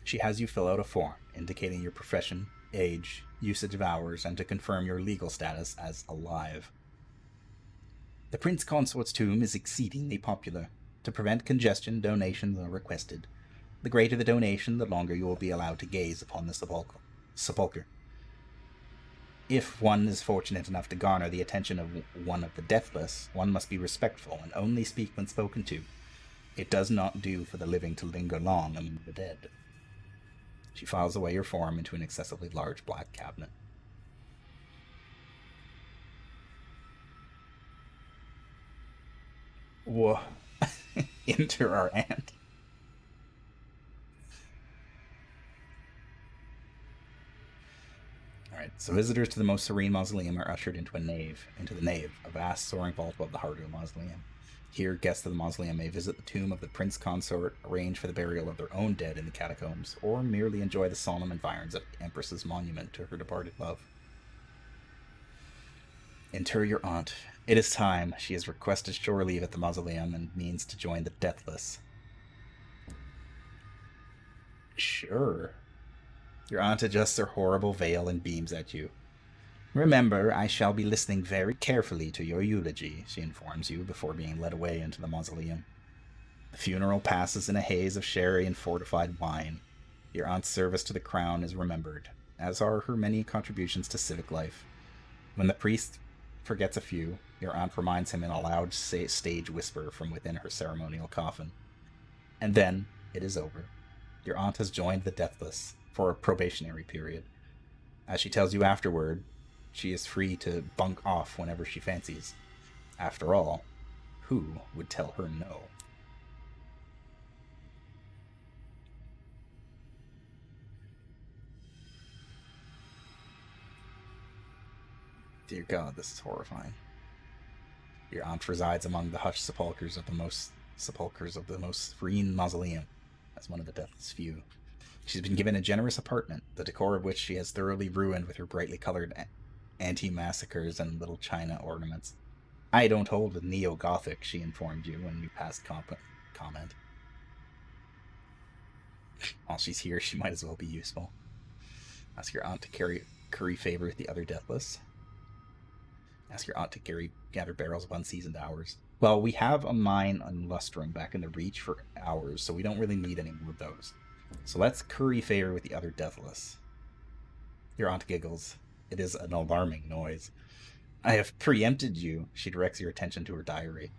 Speaker 1: She has you fill out a form, indicating your profession, age, usage of hours, and to confirm your legal status as alive. The Prince Consort's tomb is exceedingly popular. To prevent congestion, donations are requested. The greater the donation, the longer you will be allowed to gaze upon the sepulchre. If one is fortunate enough to garner the attention of one of the deathless, one must be respectful and only speak when spoken to. It does not do for the living to linger long among the dead. She files away your form into an excessively large black cabinet. Whoa. Enter our aunt. Alright, so visitors to the most serene mausoleum are ushered into the nave, a vast soaring vault above the heart of the mausoleum. Here, guests of the mausoleum may visit the tomb of the Prince Consort, arrange for the burial of their own dead in the catacombs, or merely enjoy the solemn environs of the Empress's monument to her departed love. Inter your aunt. It is time. She has requested shore leave at the mausoleum and means to join the deathless. Sure. Your aunt adjusts her horrible veil and beams at you. Remember, I shall be listening very carefully to your eulogy, she informs you before being led away into the mausoleum. The funeral passes in a haze of sherry and fortified wine. Your aunt's service to the crown is remembered, as are her many contributions to civic life. When the priest forgets a few, your aunt reminds him in a loud stage whisper from within her ceremonial coffin. And then it is over. Your aunt has joined the deathless for a probationary period. As she tells you afterward, she is free to bunk off whenever she fancies. After all, who would tell her no? Dear God, this is horrifying. Your aunt resides among the hushed sepulchres of the most serene mausoleum, as one of the deathless few. She's been given a generous apartment, the decor of which she has thoroughly ruined with her brightly colored anti-massacres and little china ornaments. I don't hold with neo-Gothic, she informed you when you passed comment. While she's here, she might as well be useful. Ask your aunt to curry favor with the other deathless. Ask your aunt to gather barrels of unseasoned hours. Well, we have a mine on Lustrum back in the Reach for hours, so we don't really need any more of those. So let's curry favor with the other deathless. Your aunt giggles. It is an alarming noise. I have preempted you, she directs your attention to her diary.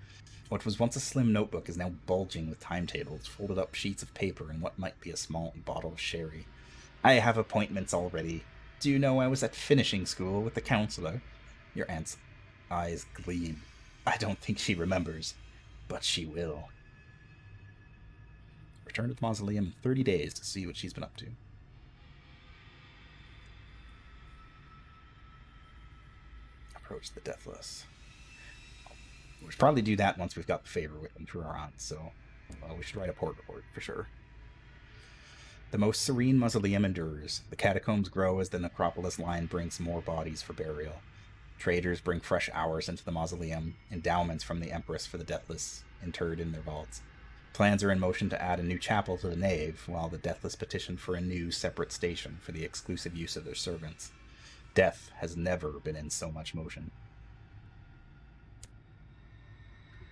Speaker 1: What was once a slim notebook is now bulging with timetables, folded up sheets of paper, and what might be a small bottle of sherry. I have appointments already. Do you know I was at finishing school with the counselor? Your aunt's eyes gleam. I don't think she remembers, but she will. Return to the mausoleum in 30 days to see what she's been up to. Approach the deathless. We should probably do that once we've got the favor with them through our aunt, so we should write a port report for sure. The most serene mausoleum endures. The catacombs grow as the necropolis line brings more bodies for burial. Traders bring fresh hours into the mausoleum, endowments from the Empress for the deathless interred in their vaults. Plans are in motion to add a new chapel to the nave, while the deathless petition for a new, separate station for the exclusive use of their servants. Death has never been in so much motion.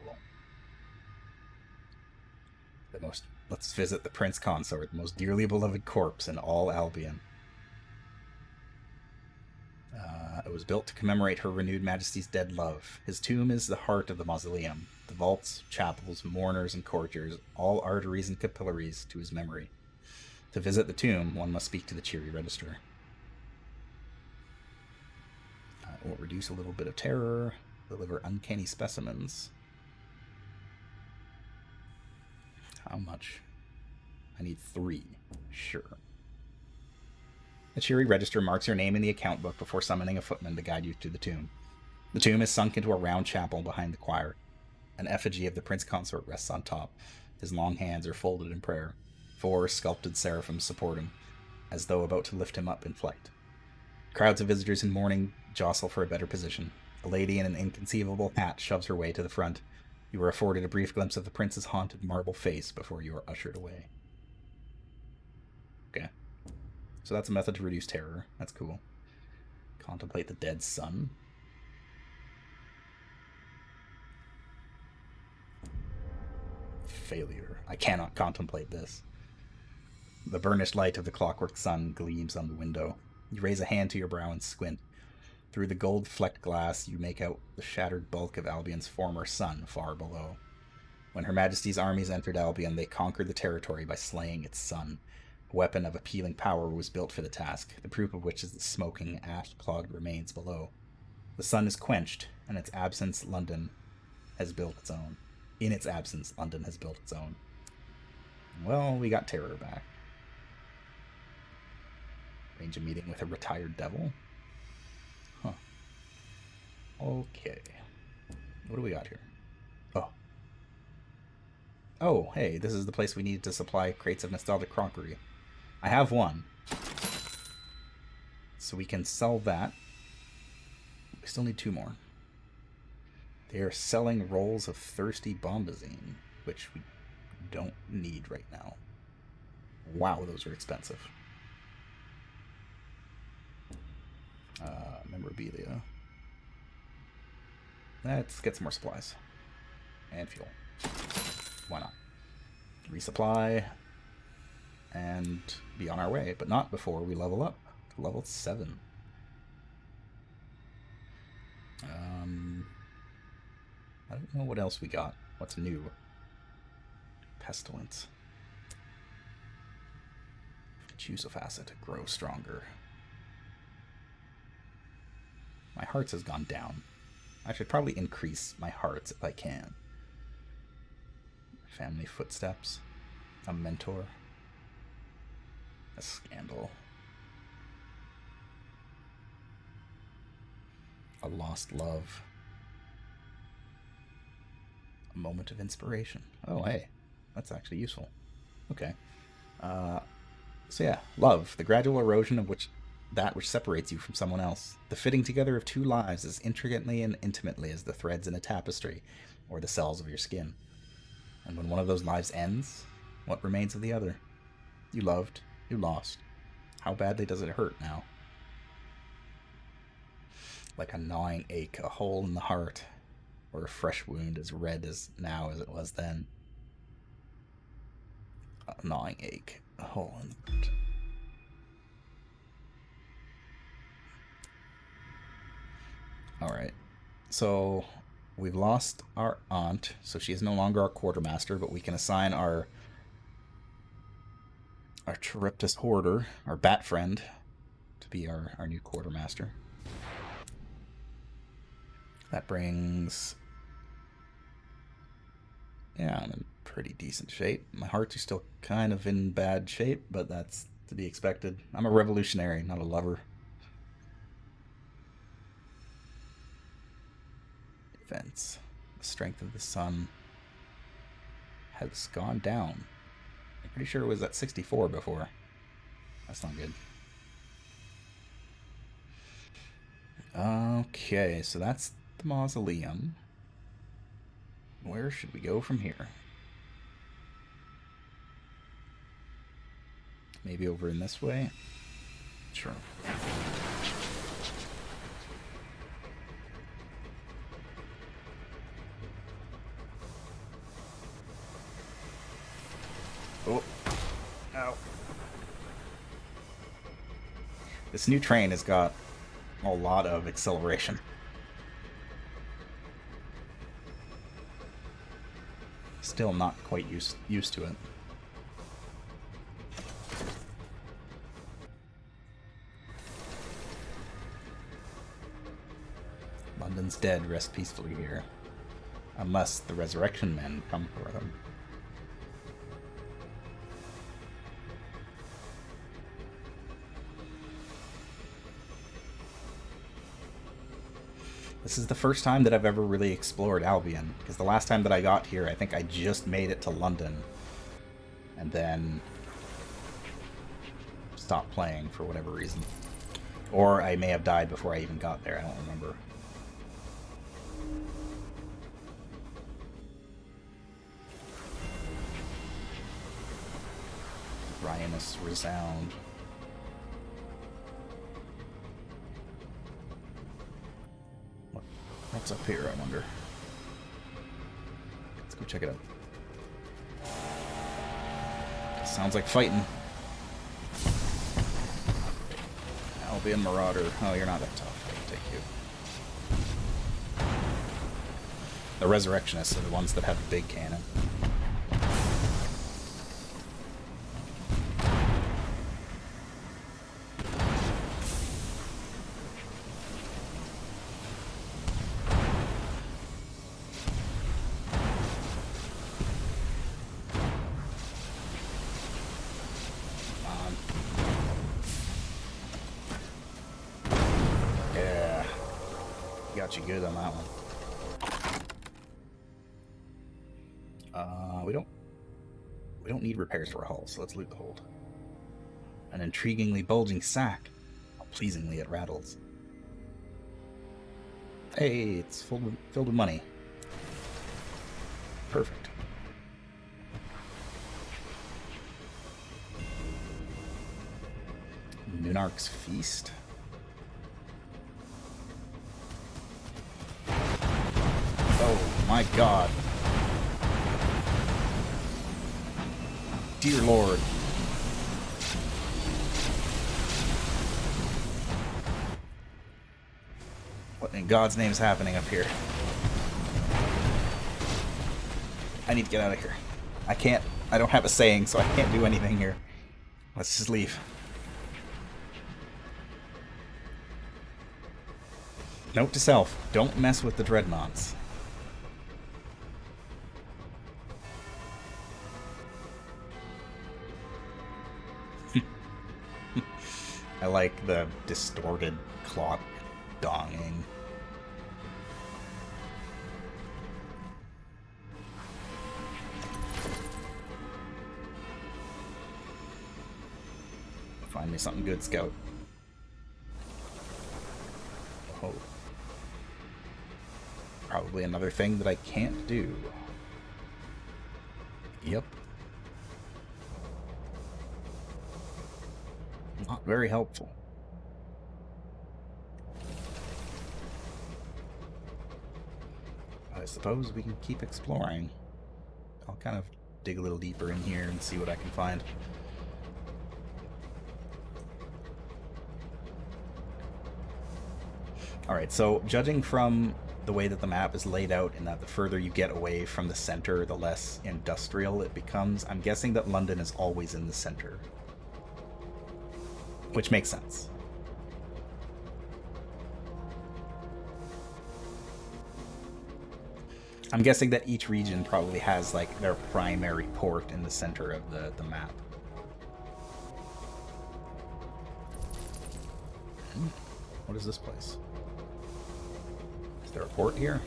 Speaker 1: Cool. Let's visit the Prince Consort, the most dearly beloved corpse in all Albion. It was built to commemorate Her Renewed Majesty's dead love. His tomb is the heart of the mausoleum. The vaults, chapels, mourners, and courtiers, all arteries and capillaries to his memory. To visit the tomb, one must speak to the cheery register. It will reduce a little bit of terror, deliver uncanny specimens. How much? I need 3. Sure. The cheery register marks your name in the account book before summoning a footman to guide you to the tomb. The tomb is sunk into a round chapel behind the choir. An effigy of the Prince Consort rests on top. His long hands are folded in prayer. 4 sculpted seraphims support him, as though about to lift him up in flight. Crowds of visitors in mourning jostle for a better position. A lady in an inconceivable hat shoves her way to the front. You are afforded a brief glimpse of the prince's haunted marble face before you are ushered away. Okay. So that's a method to reduce terror. That's cool. Contemplate the dead sun. Failure. I cannot contemplate this. The burnished light of the clockwork sun gleams on the window. You raise a hand to your brow and squint. Through the gold-flecked glass, you make out the shattered bulk of Albion's former sun far below. When Her Majesty's armies entered Albion, they conquered the territory by slaying its sun. A weapon of appealing power was built for the task, the proof of which is the smoking, ash-clogged remains below. The sun is quenched, and its absence, London has built its own. In its absence, London has built its own. Well, we got terror back. Arrange a meeting with a retired devil. Huh. Okay. What do we got here? Oh. Oh, hey, this is the place we needed to supply crates of nostalgic crockery. I have one. So we can sell that. We still need 2 more. They are selling rolls of thirsty bombazine, which we don't need right now. Wow, those are expensive. memorabilia. Let's get some more supplies. And fuel. Why not? Resupply. And be on our way, but not before we level up to level 7. I don't know what else we got. What's new? Pestilence. Choose a facet. Grow stronger. My hearts has gone down. I should probably increase my hearts if I can. Family footsteps. A mentor. A scandal. A lost love. A moment of inspiration. Oh, hey. That's actually useful. Okay. So yeah, love. The gradual erosion of that which separates you from someone else. The fitting together of two lives as intricately and intimately as the threads in a tapestry or the cells of your skin. And when one of those lives ends, what remains of the other? You loved. You lost. How badly does it hurt now? Like a gnawing ache, a hole in the heart, or a fresh wound as red as now as it was then. A gnawing ache, a hole in the heart. Alright, so we've lost our aunt, so she is no longer our quartermaster, but we can assign our Charybdis Hoarder, our bat friend, to be our new quartermaster. That brings... Yeah, I'm in pretty decent shape. My hearts are still kind of in bad shape, but that's to be expected. I'm a revolutionary, not a lover. Events. The strength of the sun has gone down. I'm pretty sure it was at 64 before. That's not good. Okay, so that's the mausoleum. Where should we go from here? Maybe over in this way? Sure. Oh. Ow. This new train has got a lot of acceleration. Still not quite used to it. London's dead, rest peacefully here. Unless the resurrection men come for them. This is the first time that I've ever really explored Albion, because the last time that I got here, I think I just made it to London, and then stopped playing for whatever reason. Or I may have died before I even got there, I don't remember. Ryanus resound. What's up here, I wonder? Let's go check it out. Sounds like fighting. Albion Marauder. Oh, you're not that tough. I can take you. The Resurrectionists are the ones that have the big cannon. Got you good on that one. We don't need repairs for a hull, so let's loot the hold. An intriguingly bulging sack. How pleasingly it rattles. Hey, it's filled with money. Perfect. Nunark's Feast. My god. Dear Lord. What in God's name is happening up here? I need to get out of here. I don't have a saying, so I can't do anything here. Let's just leave. Note to self, don't mess with the dreadnoughts. I like the distorted clock donging. Find me something good, Scout. Oh. Probably another thing that I can't do. Yep. Not very helpful. I suppose we can keep exploring. I'll kind of dig a little deeper in here and see what I can find. Alright, so judging from the way that the map is laid out, in that the further you get away from the center, the less industrial it becomes, I'm guessing that London is always in the center. Which makes sense. I'm guessing that each region probably has, like, their primary port in the center of the map. What is this place? Is there a port here?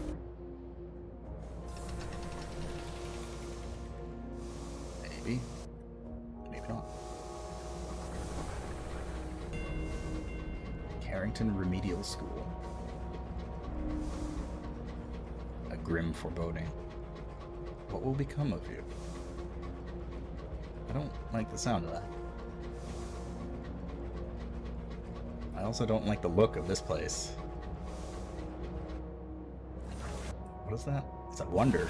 Speaker 1: Maybe. Maybe not. Carrington Remedial School. A grim foreboding. What will become of you? I don't like the sound of that. I also don't like the look of this place. What is that? It's a wonder.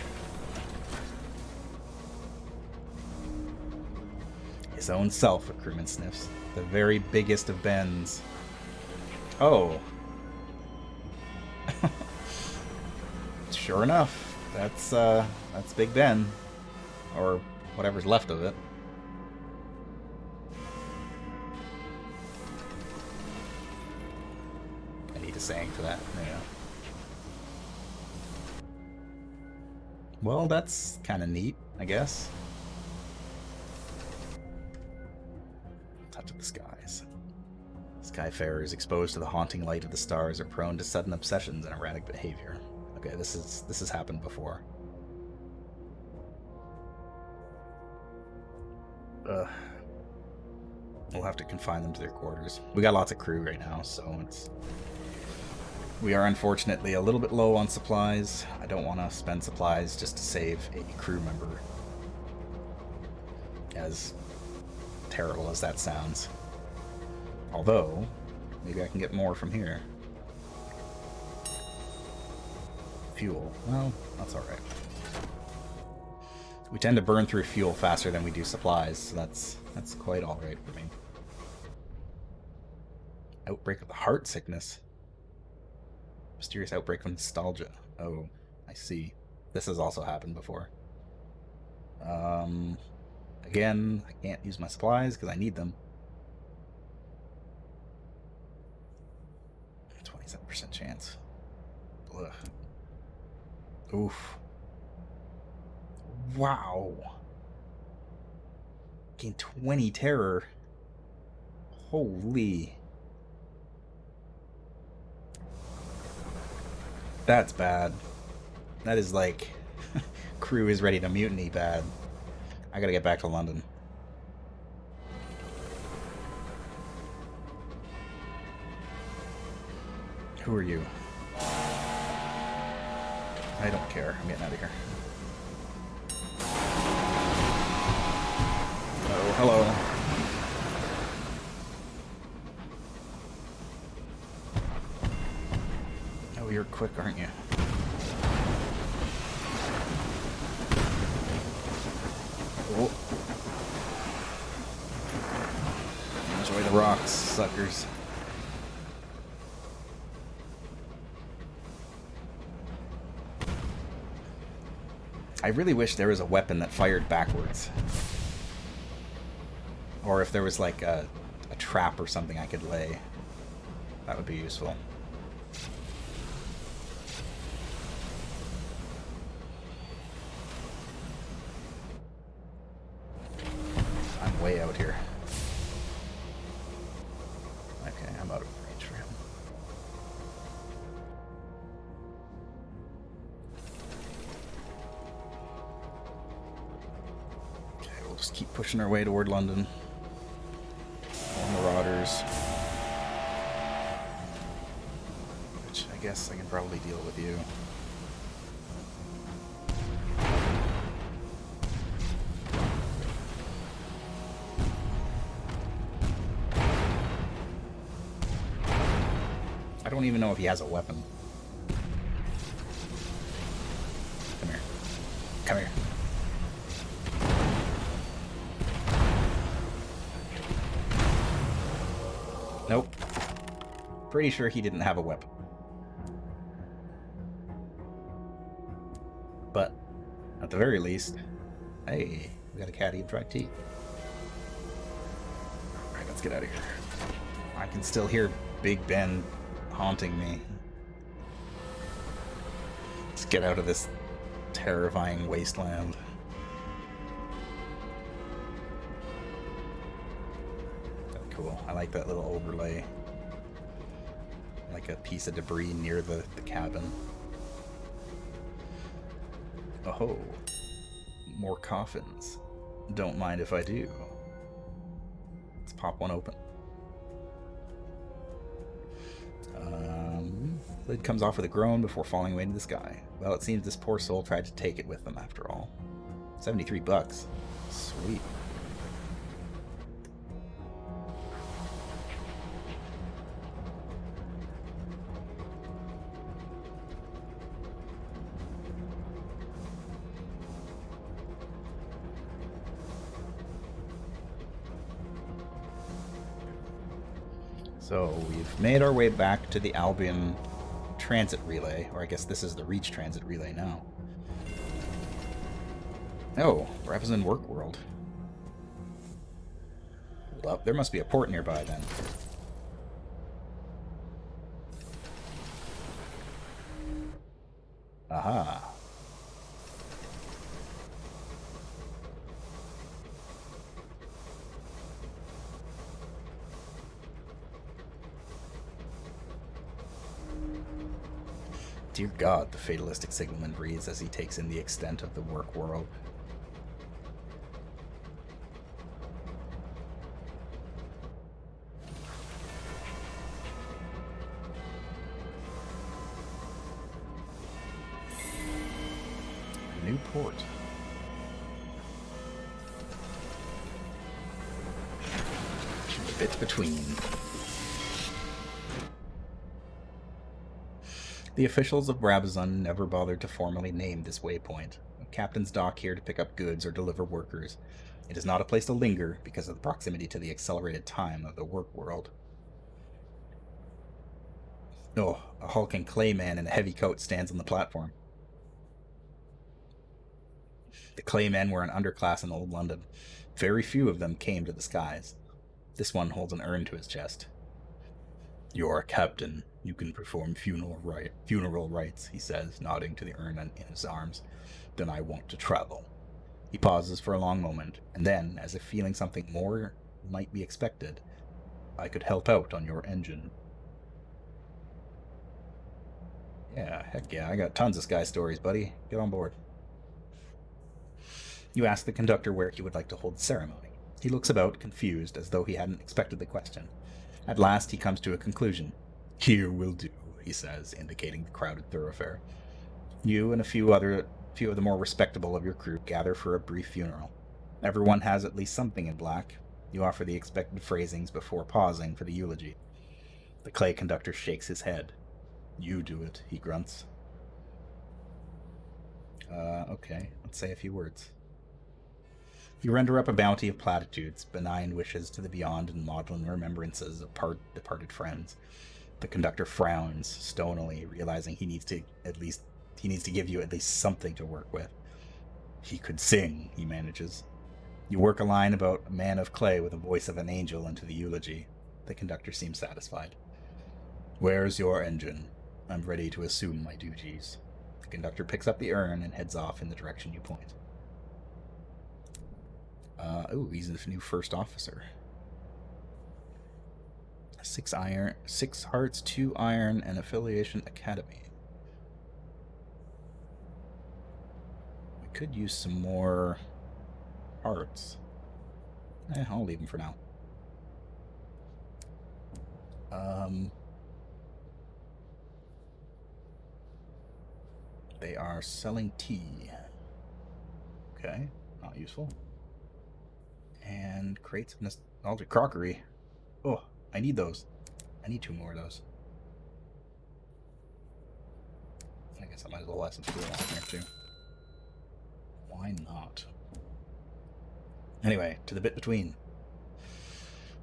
Speaker 1: His own self, a crewman sniffs. The very biggest of Bens. Oh. Sure enough. That's Big Ben. Or whatever's left of it. I need a saying for that. Yeah. Well, that's kind of neat, I guess. Touch of the skies. Skyfarers exposed to the haunting light of the stars are prone to sudden obsessions and erratic behavior. Okay, this has happened before. We'll have to confine them to their quarters. We got lots of crew right now, so we are unfortunately a little bit low on supplies. I don't want to spend supplies just to save a crew member. As terrible as that sounds. Although, maybe I can get more from here. Fuel. Well, that's alright. We tend to burn through fuel faster than we do supplies, so that's quite alright for me. Outbreak of the heart sickness. Mysterious outbreak of nostalgia. Oh, I see. This has also happened before. Again, I can't use my supplies because I need them. 27% chance. Ugh. Oof. Wow. Gain 20 terror. Holy. That's bad. That is like crew is ready to mutiny bad. I gotta get back to London. Who are you? I don't care. I'm getting out of here. Oh, hello. Oh, you're quick, aren't you? the rocks, suckers. I really wish there was a weapon that fired backwards. Or if there was like a trap or something I could lay. That would be useful. I'm way out here. Okay, I'm out of range for him. Okay, we'll just keep pushing our way toward London. Marauders. Which I guess I can probably deal with you. I don't even know if he has a weapon. Come here. Come here. Nope. Pretty sure he didn't have a weapon. But, at the very least, hey, we got a caddy of dry tea. Alright, let's get out of here. I can still hear Big Ben haunting me. Let's get out of this terrifying wasteland. Cool. I like that little overlay. Like a piece of debris near the cabin. Oh, more coffins. Don't mind if I do. Let's pop one open. Lid comes off with a groan before falling away into the sky. Well, it seems this poor soul tried to take it with them after all. $73. Sweet. So we've made our way back to the Albion transit relay, or I guess this is the Reach transit relay now. Oh, Brabazon Work World. Hold up, there must be a port nearby then. Aha. Dear God, the fatalistic signalman breathes as he takes in the extent of the work world. A new port. The bit between. The officials of Brabazon never bothered to formally name this waypoint. A captain's dock here to pick up goods or deliver workers. It is not a place to linger because of the proximity to the accelerated time of the work world. Oh, a hulking clay man in a heavy coat stands on the platform. The clay men were an underclass in old London. Very few of them came to the skies. This one holds an urn to his chest. You're a captain. You can perform funeral rites, he says, nodding to the urn in his arms. Then I want to travel. He pauses for a long moment, and then, as if feeling something more might be expected, I could help out on your engine. Yeah, heck yeah, I got tons of sky stories, buddy. Get on board. You ask the conductor where he would like to hold the ceremony. He looks about, confused, as though he hadn't expected the question. At last, he comes to a conclusion. Here will do, he says, indicating the crowded thoroughfare. You and a few of the more respectable of your crew gather for a brief funeral. Everyone has at least something in black. You offer the expected phrasings before pausing for the eulogy. The clay conductor shakes his head. You do it, he grunts. Okay, let's say a few words. You render up a bounty of platitudes, benign wishes to the beyond, and maudlin remembrances of departed friends. The conductor frowns stonily, realizing he needs to give you at least something to work with. He could sing, he manages. You work a line about a man of clay with the voice of an angel into the eulogy. The conductor seems satisfied. Where's your engine? I'm ready to assume my duties. The conductor picks up the urn and heads off in the direction you point. He's the new first officer. 6 iron, 6 hearts, 2 iron, and affiliation academy. We could use some more hearts. I'll leave them for now. They are selling tea. Okay, not useful. And crates of nostalgic crockery. Oh, I need those. I need 2 more of those. I guess I might as well have some steel on here too. Why not? Anyway, to the bit between.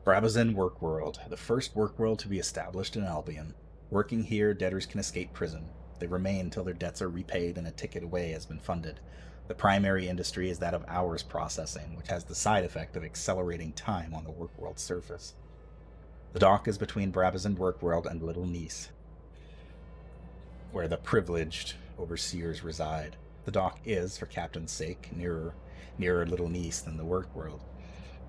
Speaker 1: Brabazon Work World, the first work world to be established in Albion. Working here, debtors can escape prison. They remain until their debts are repaid and a ticket away has been funded. The primary industry is that of hours processing, which has the side effect of accelerating time on the work world surface. The dock is between Brabazon Work World and Little Nice, where the privileged overseers reside. The dock is, for Captain's sake, nearer Little Nice than the work world.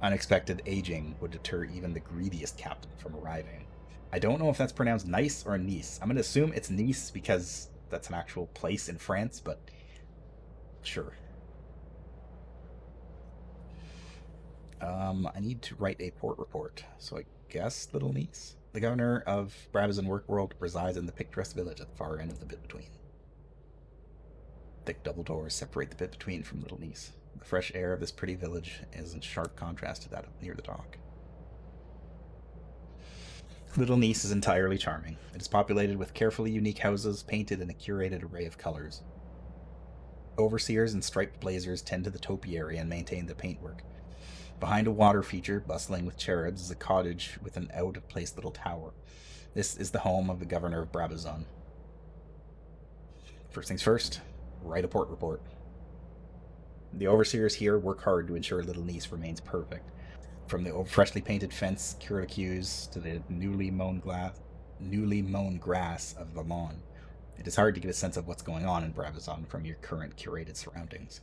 Speaker 1: Unexpected aging would deter even the greediest captain from arriving. I don't know if that's pronounced Nice or Nice. I'm going to assume it's Nice because that's an actual place in France, but sure. I need to write a port report, so I guess Little Nice. The governor of Brabazon Work World resides in the picturesque village at the far end of the bit between. Thick double doors separate the bit between from Little Nice. The fresh air of this pretty village is in sharp contrast to that near the dock. Little Nice is entirely charming. It is populated with carefully unique houses painted in a curated array of colors. Overseers in striped blazers tend to the topiary and maintain the paintwork. Behind a water feature, bustling with cherubs, is a cottage with an out-of-place little tower. This is the home of the governor of Brabazon. First things first, write a port report. The overseers here work hard to ensure Little Nice remains perfect. From the freshly painted fence, curlicues, to the newly mown grass of the lawn. It is hard to get a sense of what's going on in Brabazon from your current curated surroundings.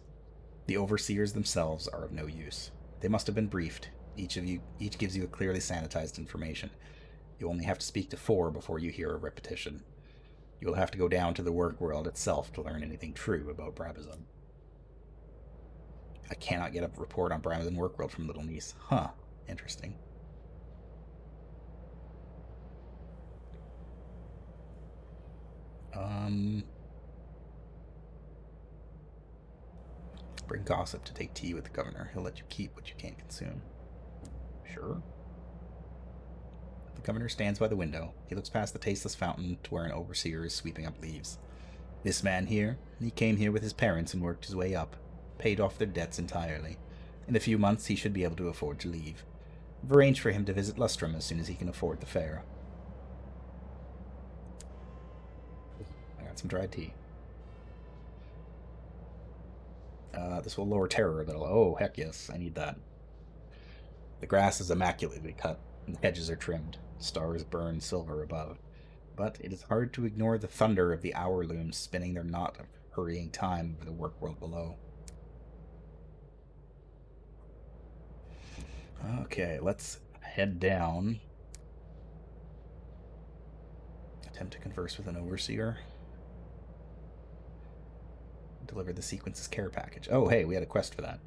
Speaker 1: The overseers themselves are of no use. They must have been briefed. Each gives you a clearly sanitized information. You only have to speak to 4 before you hear a repetition. You will have to go down to the work world itself to learn anything true about Brabazon. I cannot get a report on Brabazon Work World from Little Nice. Huh. Interesting. Bring gossip to take tea with the governor. He'll let you keep what you can't consume. Sure. The governor stands by the window. He looks past the tasteless fountain to where an overseer is sweeping up leaves. This man here, he came here with his parents and worked his way up. Paid off their debts entirely. In a few months, he should be able to afford to leave. I've arranged for him to visit Lustrum as soon as he can afford the fare. I got some dried tea. This will lower terror a little. Oh, heck yes, I need that. The grass is immaculately cut, and the hedges are trimmed. Stars burn silver above. But it is hard to ignore the thunder of the hour looms spinning their knot of hurrying time over the work world below. Okay, let's head down. Attempt to converse with an overseer. Deliver the sequence's care package. Oh, hey, we had a quest for that.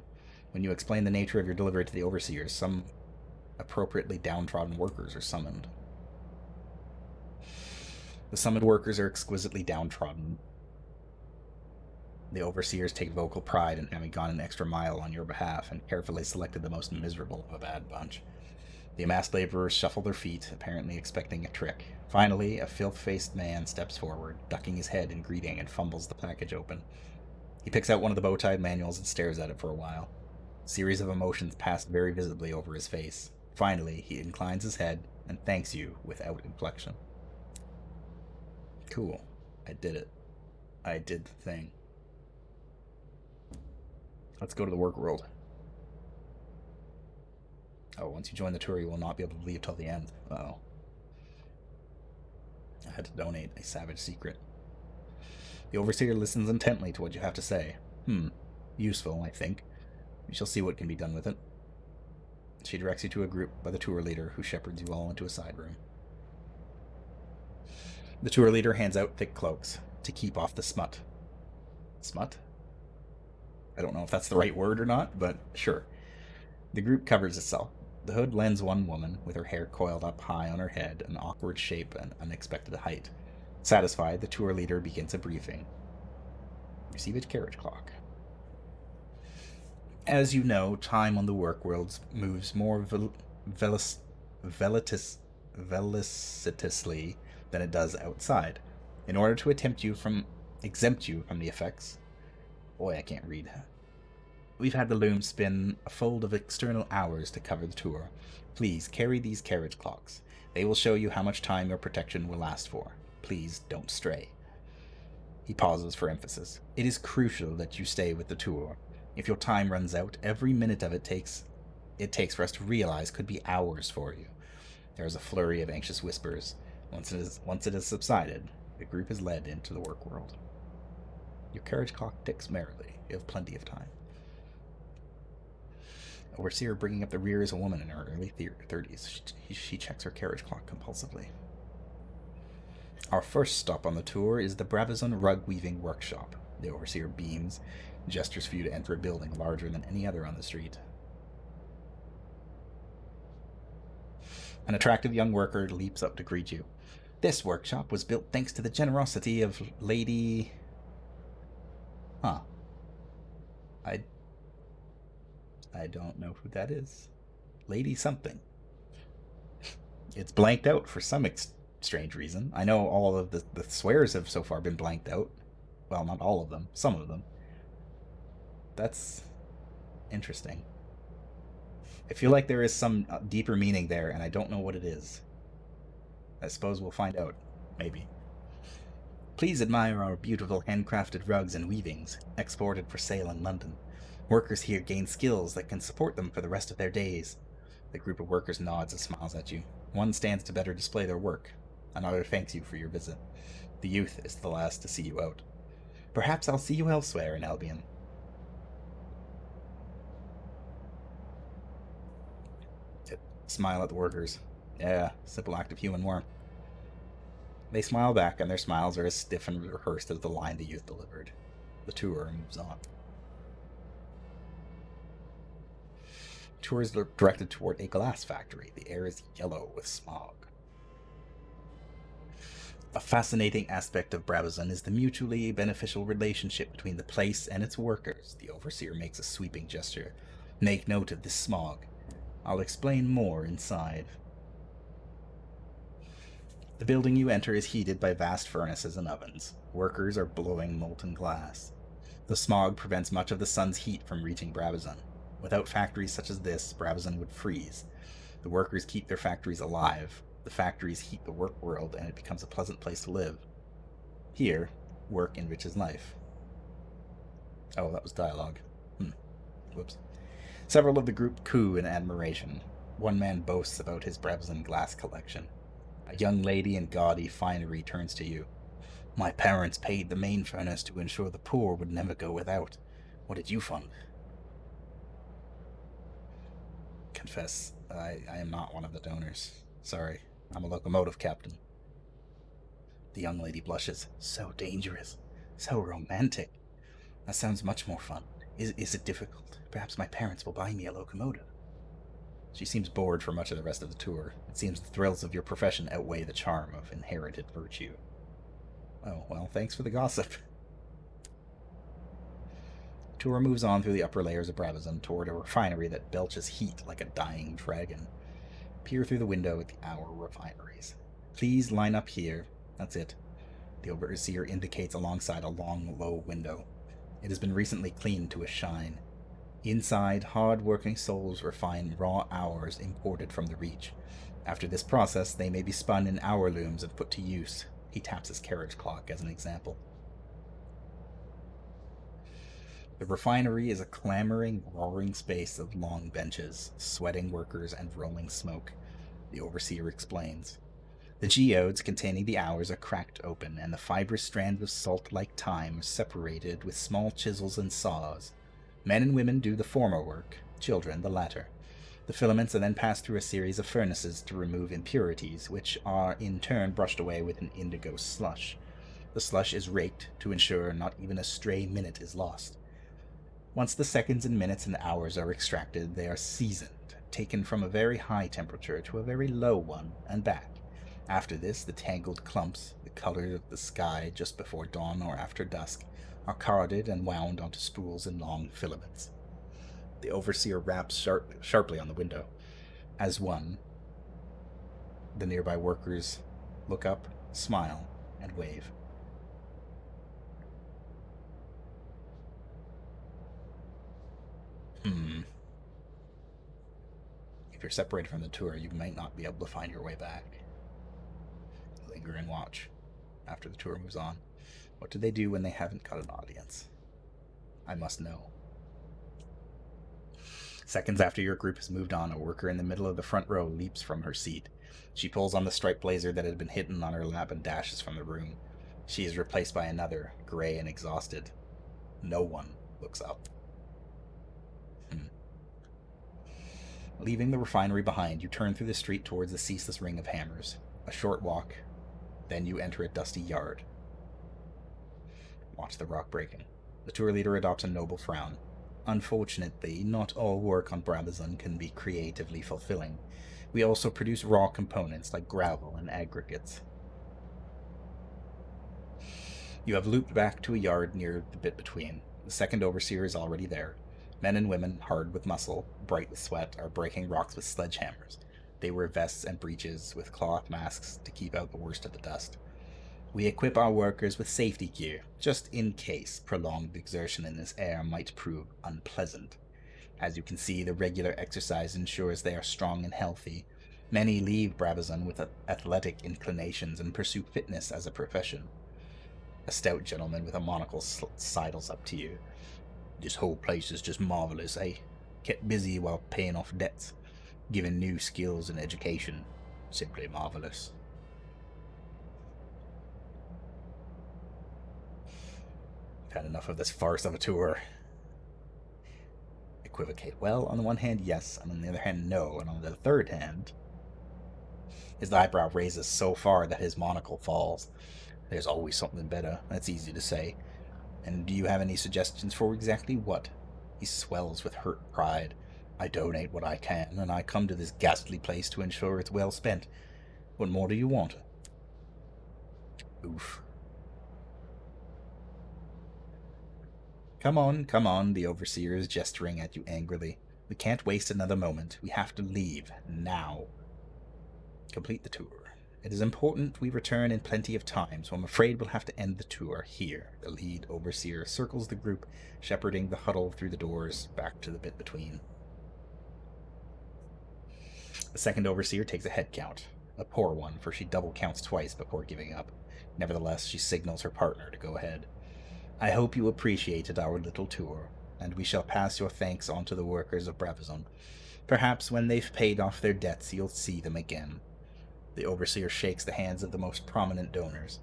Speaker 1: When you explain the nature of your delivery to the overseers, some appropriately downtrodden workers are summoned. The summoned workers are exquisitely downtrodden. The overseers take vocal pride in having gone an extra mile on your behalf and carefully selected the most miserable of a bad bunch. The amassed laborers shuffle their feet, apparently expecting a trick. Finally, a filth-faced man steps forward, ducking his head in greeting, and fumbles the package open. He picks out one of the bow-tied manuals and stares at it for a while. Series of emotions pass very visibly over his face. Finally, he inclines his head and thanks you without inflection. Cool. I did it. I did the thing. Let's go to the work world. Oh, once you join the tour, you will not be able to leave till the end. Uh-oh. I had to donate a savage secret. The overseer listens intently to what you have to say. Useful, I think. We shall see what can be done with it. She directs you to a group by the tour leader, who shepherds you all into a side room. The tour leader hands out thick cloaks to keep off the smut. Smut? I don't know if that's the right word or not, but sure. The group covers itself. The hood lends one woman, with her hair coiled up high on her head, an awkward shape and unexpected height. Satisfied, the tour leader begins a briefing. Receive a carriage clock. As you know, time on the work worlds moves more felicitously than it does outside. In order to exempt you from the effects... Boy, I can't read. We've had the loom spin a fold of external hours to cover the tour. Please carry these carriage clocks. They will show you how much time your protection will last for. Please don't stray. He pauses for emphasis. It is crucial that you stay with the tour. If your time runs out, every minute of it takes for us to realize could be hours for you. There is a flurry of anxious whispers. Once it has subsided, the group is led into the work world. Your carriage clock ticks merrily. You have plenty of time. Overseer bringing up the rear is a woman in her early 30s. She checks her carriage clock compulsively. Our first stop on the tour is the Brabazon Rug Weaving Workshop. The overseer beams, gestures for you to enter a building larger than any other on the street. An attractive young worker leaps up to greet you. This workshop was built thanks to the generosity of Lady... I don't know who that is. Lady something. It's blanked out for some strange reason. I know all of the swears have so far been blanked out. Well, not all of them. Some of them. That's interesting. I feel like there is some deeper meaning there, and I don't know what it is. I suppose we'll find out. Maybe. Please admire our beautiful handcrafted rugs and weavings, exported for sale in London. Workers here gain skills that can support them for the rest of their days. The group of workers nods and smiles at you. One stands to better display their work. Another thanks you for your visit. The youth is the last to see you out. Perhaps I'll see you elsewhere in Albion. Smile at the workers. Yeah, simple act of human warmth. They smile back, and their smiles are as stiff and rehearsed as the line the youth delivered. The tour moves on. Tour is directed toward a glass factory. The air is yellow with smog. A fascinating aspect of Brabazon is the mutually beneficial relationship between the place and its workers. The overseer makes a sweeping gesture. Make note of this smog. I'll explain more inside. The building you enter is heated by vast furnaces and ovens. Workers are blowing molten glass. The smog prevents much of the sun's heat from reaching Brabazon. Without factories such as this, Brabazon would freeze. The workers keep their factories alive. The factories heat the work world, and it becomes a pleasant place to live. Here, work enriches life. Oh, that was dialogue. Whoops. Several of the group coo in admiration. One man boasts about his Brabazon glass collection. A young lady in gaudy finery turns to you. My parents paid the main furnace to ensure the poor would never go without. What did you fund? Confess, I am not one of the donors. Sorry, I'm a locomotive captain. The young lady blushes. So dangerous. So romantic. That sounds much more fun. Is it difficult? Perhaps my parents will buy me a locomotive. She seems bored for much of the rest of the tour. It seems the thrills of your profession outweigh the charm of inherited virtue. Oh, well, thanks for the gossip. The tour moves on through the upper layers of Brabazon toward a refinery that belches heat like a dying dragon. Peer through the window at the hour refineries. Please line up here. That's it. The overseer indicates alongside a long, low window. It has been recently cleaned to a shine. Inside, hard-working souls refine raw hours imported from the Reach. After this process, they may be spun in hour looms and put to use. He taps his carriage clock as an example. The refinery is a clamoring, roaring space of long benches, sweating workers, and rolling smoke. The overseer explains. The geodes containing the hours are cracked open, and the fibrous strands of salt-like time are separated with small chisels and saws. Men and women do the former work, children the latter. The filaments are then passed through a series of furnaces to remove impurities, which are in turn brushed away with an indigo slush. The slush is raked to ensure not even a stray minute is lost. Once the seconds and minutes and hours are extracted, they are seasoned, taken from a very high temperature to a very low one, and back. After this, the tangled clumps, the color of the sky just before dawn or after dusk, are carded and wound onto spools in long filaments. The overseer raps sharply on the window. As one, the nearby workers look up, smile, and wave. If you're separated from the tour, you might not be able to find your way back. Linger and watch after the tour moves on. What do they do when they haven't got an audience? I must know. Seconds after your group has moved on, a worker in the middle of the front row leaps from her seat. She pulls on the striped blazer that had been hidden on her lap and dashes from the room. She is replaced by another, gray and exhausted. No one looks up. Leaving the refinery behind, you turn through the street towards the ceaseless ring of hammers. A short walk, then you enter a dusty yard. Watch the rock breaking. The tour leader adopts a noble frown. Unfortunately, not all work on Brabazon can be creatively fulfilling. We also produce raw components like gravel and aggregates. You have looped back to a yard near the bit between. The second overseer is already there. Men and women, hard with muscle, bright with sweat, are breaking rocks with sledgehammers. They wear vests and breeches with cloth masks to keep out the worst of the dust. We equip our workers with safety gear, just in case prolonged exertion in this air might prove unpleasant. As you can see, the regular exercise ensures they are strong and healthy. Many leave Brabazon with athletic inclinations and pursue fitness as a profession. A stout gentleman with a monocle sidles up to you. This whole place is just marvelous, eh? Kept busy while paying off debts, given new skills and education. Simply marvelous. I've had enough of this farce of a tour. Equivocate. Well, on the one hand, yes, and on the other hand, no, and on the third hand... His eyebrow raises so far that his monocle falls. There's always something better. That's easy to say. And do you have any suggestions for exactly what? He swells with hurt pride. I donate what I can, and I come to this ghastly place to ensure it's well spent. What more do you want? Oof. Come on, the overseer is gesturing at you angrily. We can't waste another moment. We have to leave, now. Complete the tour. It is important we return in plenty of time, so I'm afraid we'll have to end the tour here. The lead overseer circles the group, shepherding the huddle through the doors back to the bit between. The second overseer takes a head count, a poor one, for she double counts twice before giving up. Nevertheless, she signals her partner to go ahead. I hope you appreciated our little tour, and we shall pass your thanks on to the workers of Brabazon. Perhaps when they've paid off their debts, you'll see them again. The overseer shakes the hands of the most prominent donors.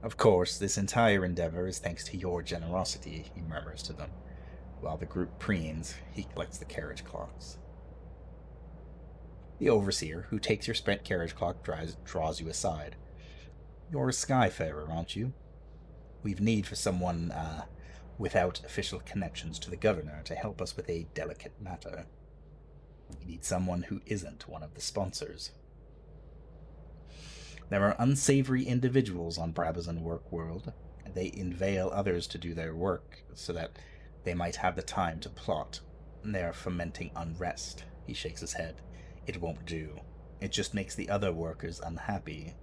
Speaker 1: Of course, this entire endeavor is thanks to your generosity, he murmurs to them. While the group preens, he collects the carriage clocks. The overseer, who takes your spent carriage clock, draws you aside. You're a skyfarer, aren't you? We've need for someone, without official connections to the governor to help us with a delicate matter. We need someone who isn't one of the sponsors. There are unsavory individuals on Brabazon work world, and they inveigle others to do their work so that they might have the time to plot. They are fomenting unrest. He shakes his head. It won't do. It just makes the other workers unhappy.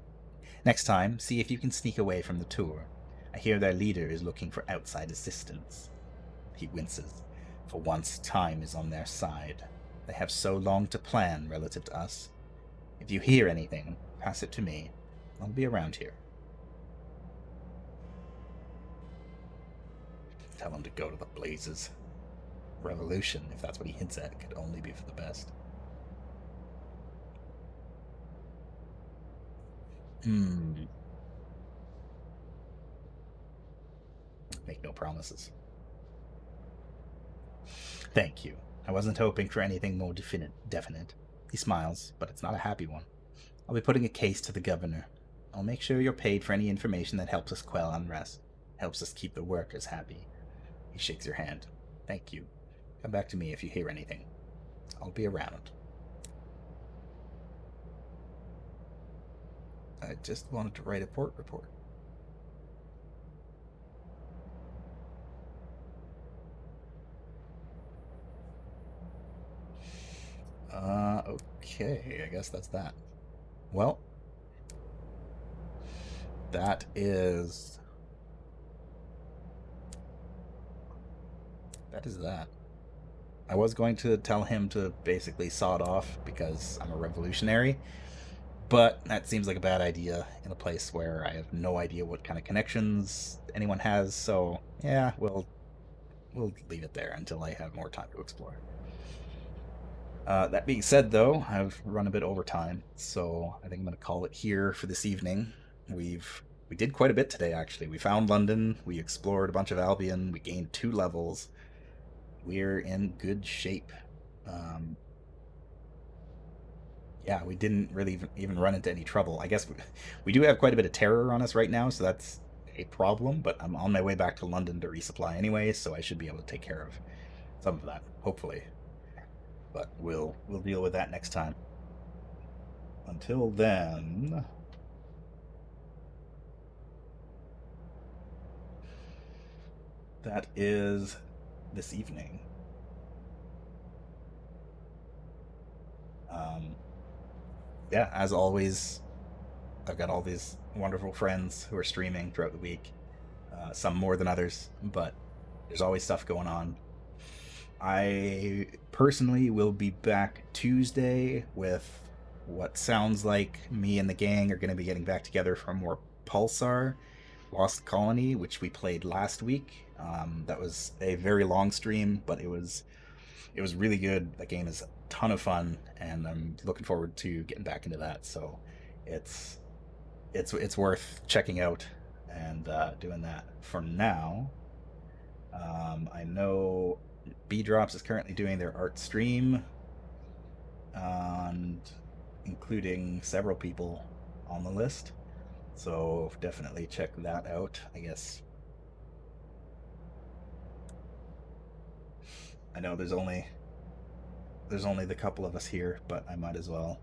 Speaker 1: Next time, see if you can sneak away from the tour. I hear their leader is looking for outside assistance. He winces. For once, time is on their side. They have so long to plan relative to us. If you hear anything, pass it to me. I'll be around here. Tell him to go to the blazes. Revolution, if that's what he hints at, could only be for the best. Make no promises. Thank you. I wasn't hoping for anything more definite. He smiles, but it's not a happy one. I'll be putting a case to the governor. I'll make sure you're paid for any information that helps us quell unrest, helps us keep the workers happy. He shakes your hand. Thank you. Come back to me if you hear anything. I'll be around. I just wanted to write a port report. Okay, I guess that's that. Well, that is that. I was going to tell him to basically sod off because I'm a revolutionary, but that seems like a bad idea in a place where I have no idea what kind of connections anyone has. So yeah, we'll leave it there until I have more time to explore. That being said, though, I've run a bit over time, so I think I'm going to call it here for this evening. We did quite a bit today, actually. We found London, we explored a bunch of Albion, we gained 2 levels. We're in good shape. Um, yeah, we didn't really even run into any trouble. I guess we do have quite a bit of terror on us right now, so that's a problem. But I'm on my way back to London to resupply anyway, so I should be able to take care of some of that, hopefully. But we'll deal with that next time. Until then, that is this evening. Um, yeah, as always, I've got all these wonderful friends who are streaming throughout the week. Some more than others, but there's always stuff going on. I personally will be back Tuesday with what sounds like me and the gang are going to be getting back together for more Pulsar Lost Colony, which we played last week. That was a very long stream, but it was really good. That game is a ton of fun, and I'm looking forward to getting back into that. So it's it's worth checking out and doing that. For now, I know B Drops is currently doing their art stream, and including several people on the list. So definitely check that out. I guess I know there's only the couple of us here, but I might as well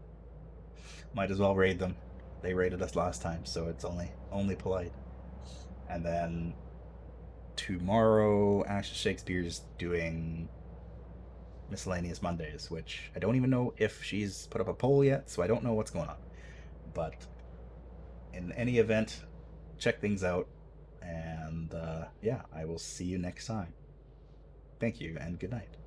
Speaker 1: raid them. They raided us last time, so it's only polite. And then tomorrow, Ashes Shakespeare's doing miscellaneous Mondays, which I don't even know if she's put up a poll yet, so I don't know what's going on. But in any event, check things out, and yeah, I will see you next time. Thank you, and good night.